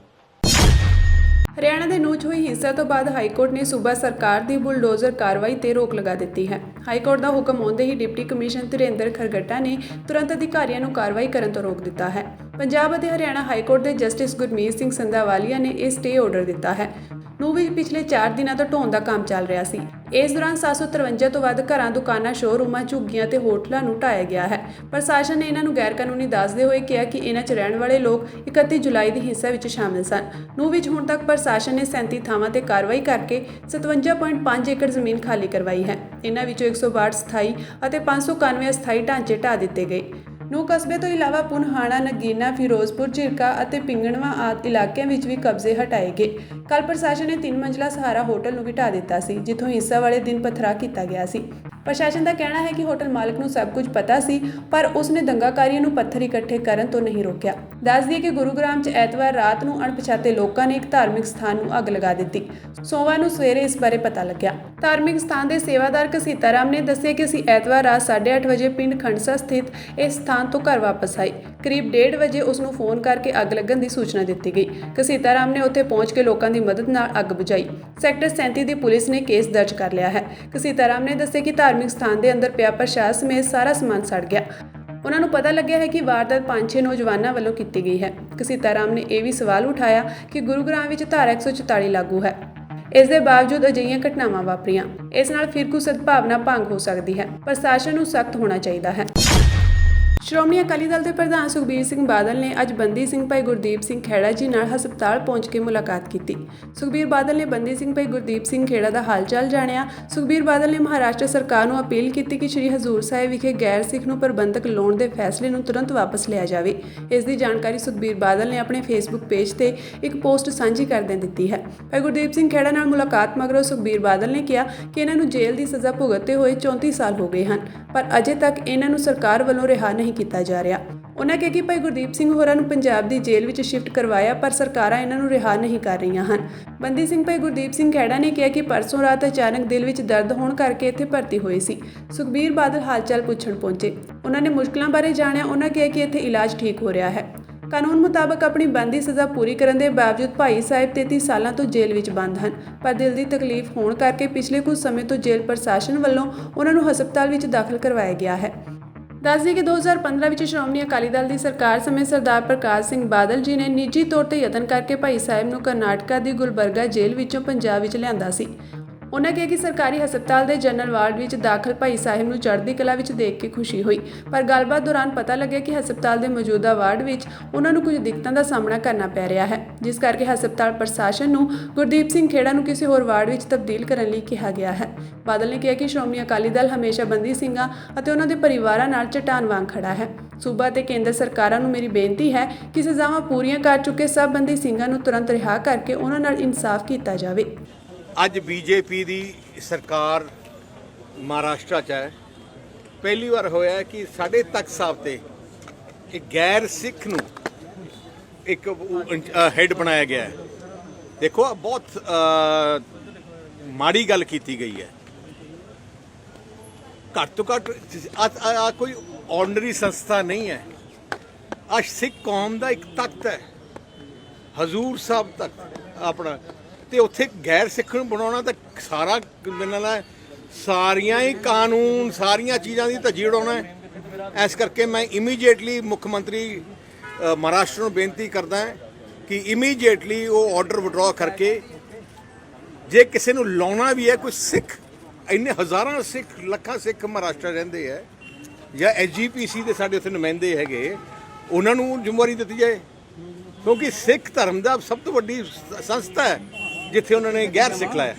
S1: ਹਰਿਆਣਾ ਦੇ ਨੂੰਹ 'ਚ ਹੋਈ ਹਿੰਸਾ ਤੋਂ ਬਾਅਦ ਹਾਈਕੋਰਟ ਨੇ ਸੂਬਾ ਸਰਕਾਰ ਦੀ ਬੁਲਡੋਜ਼ਰ ਕਾਰਵਾਈ ਤੇ ਰੋਕ ਲਗਾ ਦਿੱਤੀ ਹੈ। ਹਾਈਕੋਰਟ ਦਾ ਹੁਕਮ ਆਉਂਦੇ ਹੀ ਡਿਪਟੀ ਕਮਿਸ਼ਨਰ ਧੀਰੇਂਦਰ ਖਰਗੱਟਾ ਨੇ ਤੁਰੰਤ ਅਧਿਕਾਰੀਆਂ ਨੂੰ ਕਾਰਵਾਈ ਕਰਨ ਤੋਂ ਰੋਕ ਦਿੱਤਾ ਹੈ। ਪੰਜਾਬ ਅਤੇ ਹਰਿਆਣਾ ਹਾਈਕੋਰਟ ਦੇ ਜਸਟਿਸ ਗੁਰਮੀਤ ਸਿੰਘ ਸੰਧਾਵਾਲੀਆ ਨੇ ਇਹ ਸਟੇ ਆਰਡਰ ਦਿੱਤਾ ਹੈ। ਨੂੰਹ ਵਿੱਚ ਪਿਛਲੇ 4 ਦਿਨਾਂ ਤੋਂ ਢੋਣ ਦਾ ਕੰਮ ਚੱਲ ਰਿਹਾ ਸੀ। ਇਸ ਦੌਰਾਨ 753 ਤੋਂ ਵੱਧ ਘਰਾਂ, ਦੁਕਾਨਾਂ, ਸ਼ੋਅਰੂਮਾਂ, ਝੁੱਗੀਆਂ ਤੇ ਹੋਟਲਾਂ ਨੂੰ ਢਾਇਆ ਗਿਆ ਹੈ। ਪ੍ਰਸ਼ਾਸਨ ਨੇ ਇਹਨਾਂ ਨੂੰ ਗੈਰ ਕਾਨੂੰਨੀ ਦੱਸਦੇ ਹੋਏ ਕਿਹਾ ਕਿ ਇਹਨਾਂ 'ਚ ਰਹਿਣ ਵਾਲੇ ਲੋਕ 31 ਜੁਲਾਈ ਦੀ ਹਿੰਸਾ ਵਿੱਚ ਸ਼ਾਮਿਲ ਸਨ। ਨੂੰਹ ਵਿੱਚ ਹੁਣ ਤੱਕ ਪ੍ਰਸ਼ਾਸਨ ਨੇ 37 ਥਾਵਾਂ ਤੇ ਕਾਰਵਾਈ ਕਰਕੇ 57.5 ਏਕੜ ਜ਼ਮੀਨ ਖਾਲੀ ਕਰਵਾਈ ਹੈ। ਇਹਨਾਂ ਵਿੱਚੋਂ 162 ਸਥਾਈ ਅਤੇ 591 ਅਸਥਾਈ ਢਾਂਚੇ ਢਾਹ ਦਿੱਤੇ ਗਏ। ਨੂੰਹ ਕਸਬੇ ਤੋਂ ਇਲਾਵਾ ਪੁਨਹਾਣਾ, ਨਗੀਨਾ, ਫਿਰੋਜ਼ਪੁਰ, ਝਿਰਕਾ ਅਤੇ ਪਿੰਗਣਵਾ ਆਦਿ ਇਲਾਕਿਆਂ ਵਿੱਚ ਵੀ ਕਬਜ਼ੇ ਹਟਾਏ ਗਏ। ਕੱਲ੍ਹ ਪ੍ਰਸ਼ਾਸਨ ਨੇ 3 ਮੰਜ਼ਲਾ ਸਹਾਰਾ ਹੋਟਲ ਨੂੰ ਵੀ ਢਾਹ ਦਿੱਤਾ ਸੀ, ਜਿੱਥੋਂ ਹਿੰਸਾ ਵਾਲੇ ਦਿਨ ਪਥਰਾਅ ਕੀਤਾ ਗਿਆ ਸੀ। ਪ੍ਰਸ਼ਾਸਨ ਦਾ ਕਹਿਣਾ ਹੈ ਕਿ ਹੋਟਲ ਮਾਲਕ ਨੂੰ ਸਭ ਕੁਝ ਪਤਾ ਸੀ, ਪਰ ਉਸਨੇ ਦੰਗਾਕਾਰੀਆਂ ਨੂੰ ਪੱਥਰ ਇਕੱਠੇ ਕਰਨ ਤੋਂ ਨਹੀਂ ਰੋਕਿਆ। ਦੱਸ ਦਈਏ ਕਿ ਗੁਰੂਗ੍ਰਾਮ 'ਚ ਐਤਵਾਰ ਰਾਤ ਨੂੰ ਅਣਪਛਾਤੇ ਲੋਕਾਂ ਨੇ ਇੱਕ ਧਾਰਮਿਕ ਸਥਾਨ ਨੂੰ ਅੱਗ ਲਗਾ ਦਿੱਤੀ। ਸੋਮਵਾਰ ਨੂੰ ਸਵੇਰੇ ਇਸ ਬਾਰੇ ਪਤਾ ਲੱਗਿਆ। ਧਾਰਮਿਕ ਸਥਾਨ ਦੇ ਸੇਵਾਦਾਰ ਘਸੀਤਾ ਰਾਮ ਨੇ ਦੱਸਿਆ ਕਿ ਅਸੀਂ ਐਤਵਾਰ ਰਾਤ 8:30 ਵਜੇ ਪਿੰਡ ਖੰਡਸਾ ਸਥਿਤ ਇਸ ਸਥਾਨ ਤੋਂ ਘਰ ਵਾਪਸ ਆਏ। ਕਰੀਬ 1:30 ਵਜੇ ਉਸ ਨੂੰ ਫੋਨ ਕਰਕੇ ਅੱਗ ਲੱਗਣ ਦੀ ਸੂਚਨਾ ਦਿੱਤੀ ਗਈ। ਘਸੀਤਾ ਰਾਮ ਨੇ ਉੱਥੇ ਪਹੁੰਚ ਕੇ ਲੋਕਾਂ ਦੀ ਮਦਦ ਨਾਲ ਅੱਗ ਬੁਝਾਈ। ਸੈਕਟਰ 37 ਦੀ ਪੁਲਿਸ ਨੇ ਕੇਸ ਦਰਜ ਕਰ ਲਿਆ ਹੈ। ਘਸੀਤਾ ਰਾਮ ਨੇ ਦੱਸਿਆ ਕਿ ਧਾਰਮਿਕ ਸਥਾਨ ਦੇ ਅੰਦਰ ਪਿਆ ਪ੍ਰਸ਼ਾਦ ਸਮੇਤ ਸਾਰਾ ਸਮਾਨ ਸੜ ਗਿਆ। ਉਹਨਾਂ ਨੂੰ ਪਤਾ ਲੱਗਿਆ ਹੈ ਕਿ ਵਾਰਦਾਤ 5-6 ਨੌਜਵਾਨਾਂ ਵੱਲੋਂ ਕੀਤੀ ਗਈ ਹੈ। ਘਸੀਤਾ ਰਾਮ ਨੇ ਇਹ ਵੀ ਸਵਾਲ ਉਠਾਇਆ ਕਿ ਗੁਰੂਗ੍ਰਾਮ ਵਿੱਚ ਧਾਰਾ 144 ਲਾਗੂ ਹੈ। ਇਸ ਦੇ ਬਾਵਜੂਦ ਅਜਿਹੀਆਂ ਘਟਨਾਵਾਂ ਵਾਪਰੀਆਂ। ਇਸ ਨਾਲ ਫਿਰਕੂ ਸਦਭਾਵਨਾ ਭੰਗ ਹੋ ਸਕਦੀ ਹੈ। ਪ੍ਰਸ਼ਾਸਨ ਨੂੰ ਸਖਤ ਹੋਣਾ ਚਾਹੀਦਾ ਹੈ। ਸ਼੍ਰੋਮਣੀ ਅਕਾਲੀ ਦਲ ਦੇ ਪ੍ਰਧਾਨ ਸੁਖਬੀਰ ਸਿੰਘ ਬਾਦਲ ਨੇ ਅੱਜ ਬੰਦੀ ਸਿੰਘ ਭਾਈ ਗੁਰਦੀਪ ਸਿੰਘ ਖੇੜਾ ਜੀ ਨਾਲ ਹਸਪਤਾਲ ਪਹੁੰਚ ਕੇ ਮੁਲਾਕਾਤ ਕੀਤੀ। ਸੁਖਬੀਰ ਬਾਦਲ ਨੇ ਬੰਦੀ ਸਿੰਘ ਭਾਈ ਗੁਰਦੀਪ ਸਿੰਘ ਖੇੜਾ ਦਾ ਹਾਲ-ਚਾਲ ਜਾਣਿਆ। ਸੁਖਬੀਰ ਬਾਦਲ ਨੇ ਮਹਾਰਾਸ਼ਟਰ ਸਰਕਾਰ ਨੂੰ ਅਪੀਲ ਕੀਤੀ ਕਿ ਸ੍ਰੀ ਹਜ਼ੂਰ ਸਾਹਿਬ ਵਿਖੇ ਗੈਰ ਸਿੱਖ ਨੂੰ ਪ੍ਰਬੰਧਕ ਲਾਉਣ ਦੇ ਫੈਸਲੇ ਨੂੰ ਤੁਰੰਤ ਵਾਪਸ ਲਿਆ ਜਾਵੇ। ਇਸ ਦੀ ਜਾਣਕਾਰੀ ਸੁਖਬੀਰ ਬਾਦਲ ਨੇ ਆਪਣੇ ਫੇਸਬੁੱਕ ਪੇਜ ਤੇ ਇੱਕ ਪੋਸਟ ਸਾਂਝੀ ਕਰਦਿਆਂ ਦਿੱਤੀ ਹੈ। ਭਾਈ ਗੁਰਦੀਪ ਸਿੰਘ ਖੇੜਾ ਨਾਲ ਮੁਲਾਕਾਤ ਮਗਰੋਂ ਸੁਖਬੀਰ ਬਾਦਲ ਨੇ ਕਿਹਾ ਕਿ ਇਹਨਾਂ ਨੂੰ ਜੇਲ੍ਹ ਦੀ ਸਜ਼ਾ ਭੁਗਤਦੇ ਹੋਏ 34 ਸਾਲ ਹੋ ਗਏ ਹਨ, ਪਰ ਅਜੇ ਤੱਕ ਇਹਨਾਂ ਨੂੰ ਸਰਕਾਰ ਵੱਲੋਂ ਰਿਹਾ ਨਹੀਂ ਕੀਤਾ ਜਾ ਰਿਹਾ। ਉਹਨਾਂ ਕਿਹਾ ਕਿ ਭਾਈ ਗੁਰਦੀਪ ਸਿੰਘ ਹੋਰਾਂ ਨੂੰ ਪੰਜਾਬ ਦੀ ਜੇਲ੍ਹ ਵਿੱਚ ਸ਼ਿਫਟ ਕਰਵਾਇਆ, ਪਰ ਸਰਕਾਰਾਂ ਇਹਨਾਂ ਨੂੰ ਰਿਹਾ ਨਹੀਂ ਕਰ ਰਹੀਆਂ ਹਨ। ਬੰਦੀ ਸਿੰਘ ਭਾਈ ਗੁਰਦੀਪ ਸਿੰਘ ਖੇੜਾ ਨੇ ਕਿਹਾ ਕਿ ਪਰਸੋਂ ਰਾਤ ਅਚਾਨਕ ਦਿਲ ਵਿੱਚ ਦਰਦ ਹੋਣ ਕਰਕੇ ਇੱਥੇ ਭਰਤੀ ਹੋਏ ਸੀ। ਸੁਖਬੀਰ ਬਾਦਲ ਹਾਲ-ਚਾਲ ਪੁੱਛਣ ਪਹੁੰਚੇ। ਉਹਨਾਂ ਨੇ ਮੁਸ਼ਕਲਾਂ ਬਾਰੇ ਜਾਣਿਆ। ਉਹਨਾਂ ਕਿਹਾ ਕਿ ਇੱਥੇ ਇਲਾਜ ਠੀਕ ਹੋ ਰਿਹਾ ਹੈ। ਕਾਨੂੰਨ ਮੁਤਾਬਕ ਆਪਣੀ ਬਣਦੀ ਸਜ਼ਾ ਪੂਰੀ ਕਰਨ ਦੇ ਬਾਵਜੂਦ ਭਾਈ ਸਾਹਿਬ 33 ਸਾਲਾਂ ਤੋਂ ਜੇਲ੍ਹ ਵਿੱਚ ਬੰਦ ਹਨ, ਪਰ ਦਿਲ ਦੀ ਤਕਲੀਫ ਹੋਣ ਕਰਕੇ ਪਿਛਲੇ ਕੁਝ ਸਮੇਂ ਤੋਂ ਜੇਲ੍ਹ ਪ੍ਰਸ਼ਾਸਨ ਵੱਲੋਂ ਉਹਨਾਂ ਨੂੰ ਹਸਪਤਾਲ ਵਿੱਚ ਦਾਖਲ ਕਰਵਾਇਆ ਗਿਆ ਹੈ। ਦੱਸ ਦਈਏ ਕਿ 2015 ਵਿੱਚ ਸ਼੍ਰੋਮਣੀ ਅਕਾਲੀ ਦਲ ਦੀ ਸਰਕਾਰ ਸਮੇਂ ਸਰਦਾਰ ਪ੍ਰਕਾਸ਼ ਸਿੰਘ ਬਾਦਲ ਜੀ ਨੇ ਨਿੱਜੀ ਤੌਰ ਤੇ ਯਤਨ ਕਰਕੇ ਭਾਈ ਸਾਹਿਬ ਨੂੰ ਕਰਨਾਟਕਾ ਦੀ ਗੁਲਬਰਗਾ ਜੇਲ੍ਹ ਵਿੱਚੋਂ ਪੰਜਾਬ ਵਿੱਚ ਲਿਆਂਦਾ ਸੀ। ਉਹਨਾਂ ਕਿਹਾ ਕਿ ਸਰਕਾਰੀ ਹਸਪਤਾਲ ਦੇ ਜਨਰਲ ਵਾਰਡ ਵਿੱਚ ਦਾਖਲ ਭਾਈ ਸਾਹਿਬ ਨੂੰ ਚੜ੍ਹਦੀ ਕਲਾ ਵਿੱਚ ਦੇਖ ਕੇ ਖੁਸ਼ੀ ਹੋਈ, ਪਰ ਗੱਲਬਾਤ ਦੌਰਾਨ ਪਤਾ ਲੱਗਿਆ ਕਿ ਹਸਪਤਾਲ ਦੇ ਮੌਜੂਦਾ ਵਾਰਡ ਵਿੱਚ ਉਹਨਾਂ ਨੂੰ ਕੁਝ ਦਿੱਕਤਾਂ ਦਾ ਸਾਹਮਣਾ ਕਰਨਾ ਪੈ ਰਿਹਾ ਹੈ, ਜਿਸ ਕਰਕੇ ਹਸਪਤਾਲ ਪ੍ਰਸ਼ਾਸਨ ਨੂੰ ਗੁਰਦੀਪ ਸਿੰਘ ਖੇੜਾ ਨੂੰ ਕਿਸੇ ਹੋਰ ਵਾਰਡ ਵਿੱਚ ਤਬਦੀਲ ਕਰਨ ਲਈ ਕਿਹਾ ਗਿਆ ਹੈ। ਬਾਦਲ ਨੇ ਕਿਹਾ ਕਿ ਸ਼੍ਰੋਮਣੀ ਅਕਾਲੀ ਦਲ ਹਮੇਸ਼ਾ ਬੰਦੀ ਸਿੰਘਾਂ ਅਤੇ ਉਹਨਾਂ ਦੇ ਪਰਿਵਾਰਾਂ ਨਾਲ ਚਟਾਨ ਵਾਂਗ ਖੜਾ ਹੈ। ਸੂਬਾ ਤੇ ਕੇਂਦਰ ਸਰਕਾਰਾਂ ਨੂੰ ਮੇਰੀ ਬੇਨਤੀ ਹੈ ਕਿ ਸਜ਼ਾਵਾਂ ਪੂਰੀਆਂ ਕਰ ਚੁੱਕੇ ਸਭ ਬੰਦੀ ਸਿੰਘਾਂ ਨੂੰ ਤੁਰੰਤ ਰਿਹਾ ਕਰਕੇ ਉਹਨਾਂ ਨਾਲ ਇਨਸਾਫ ਕੀਤਾ ਜਾਵੇ।
S8: ਅੱਜ ਬੀਜੇਪੀ ਦੀ ਸਰਕਾਰ ਮਹਾਰਾਸ਼ਟਰ 'ਚ ਹੈ। ਪਹਿਲੀ ਵਾਰ ਹੋਇਆ ਕਿ ਸਾਡੇ ਤਖਤ ਸਾਹਿਬ ਤੇ ਇੱਕ ਗੈਰ ਸਿੱਖ ਨੂੰ ਇੱਕ ਹੈੱਡ ਬਣਾਇਆ ਗਿਆ ਹੈ। ਦੇਖੋ ਬਹੁਤ ਮਾੜੀ ਗੱਲ ਕੀਤੀ ਗਈ ਹੈ। ਘੱਟ ਤੋਂ ਘੱਟ ਕੋਈ ਆਰਡੀਨਰੀ ਸੰਸਥਾ ਨਹੀਂ ਹੈ। ਅੱਜ ਸਿੱਖ ਕੌਮ ਦਾ ਇੱਕ ਤਖਤ ਹੈ, ਹਜ਼ੂਰ ਸਾਹਿਬ ਤਖਤ ਆਪਣਾ, ਤੇ ਉੱਥੇ ਗੈਰ ਸਿੱਖ ਨੂੰ ਬਣਾਉਣਾ ਤਾਂ ਸਾਰਾ ਮਿਲਣਾ, ਸਾਰੀਆਂ ਹੀ ਕਾਨੂੰਨ ਸਾਰੀਆਂ ਚੀਜ਼ਾਂ ਦੀ ਧੱਜੀ ਉਡਾਉਣਾ ਹੈ। ਇਸ ਕਰਕੇ ਮੈਂ ਇਮੀਡੀਏਟਲੀ ਮੁੱਖ ਮੰਤਰੀ ਮਹਾਰਾਸ਼ਟਰ ਨੂੰ ਬੇਨਤੀ ਕਰਦਾ ਕਿ ਇਮੀਡੀਏਟਲੀ ਉਹ ਆਰਡਰ ਵਿਡਰਾ ਕਰਕੇ ਜੇ ਕਿਸੇ ਨੂੰ ਲਾਉਣਾ ਵੀ ਹੈ, ਕੋਈ ਸਿੱਖ, ਇੰਨੇ ਹਜ਼ਾਰਾਂ ਸਿੱਖ, ਲੱਖਾਂ ਸਿੱਖ ਮਹਾਰਾਸ਼ਟਰ ਰਹਿੰਦੇ ਹੈ, ਜਾਂ SGPC ਦੇ ਸਾਡੇ ਉੱਥੇ ਨੁਮਾਇੰਦੇ ਹੈਗੇ, ਉਹਨਾਂ ਨੂੰ ਜ਼ਿੰਮੇਵਾਰੀ ਦਿੱਤੀ ਜਾਏ, ਕਿਉਂਕਿ ਸਿੱਖ ਧਰਮ ਦਾ ਸਭ ਤੋਂ ਵੱਡੀ ਸੰਸਥਾ ਹੈ ਜਿੱਥੇ ਉਹਨਾਂ ਨੇ ਗੈਰ ਸਿੱਖ ਲਾਇਆ।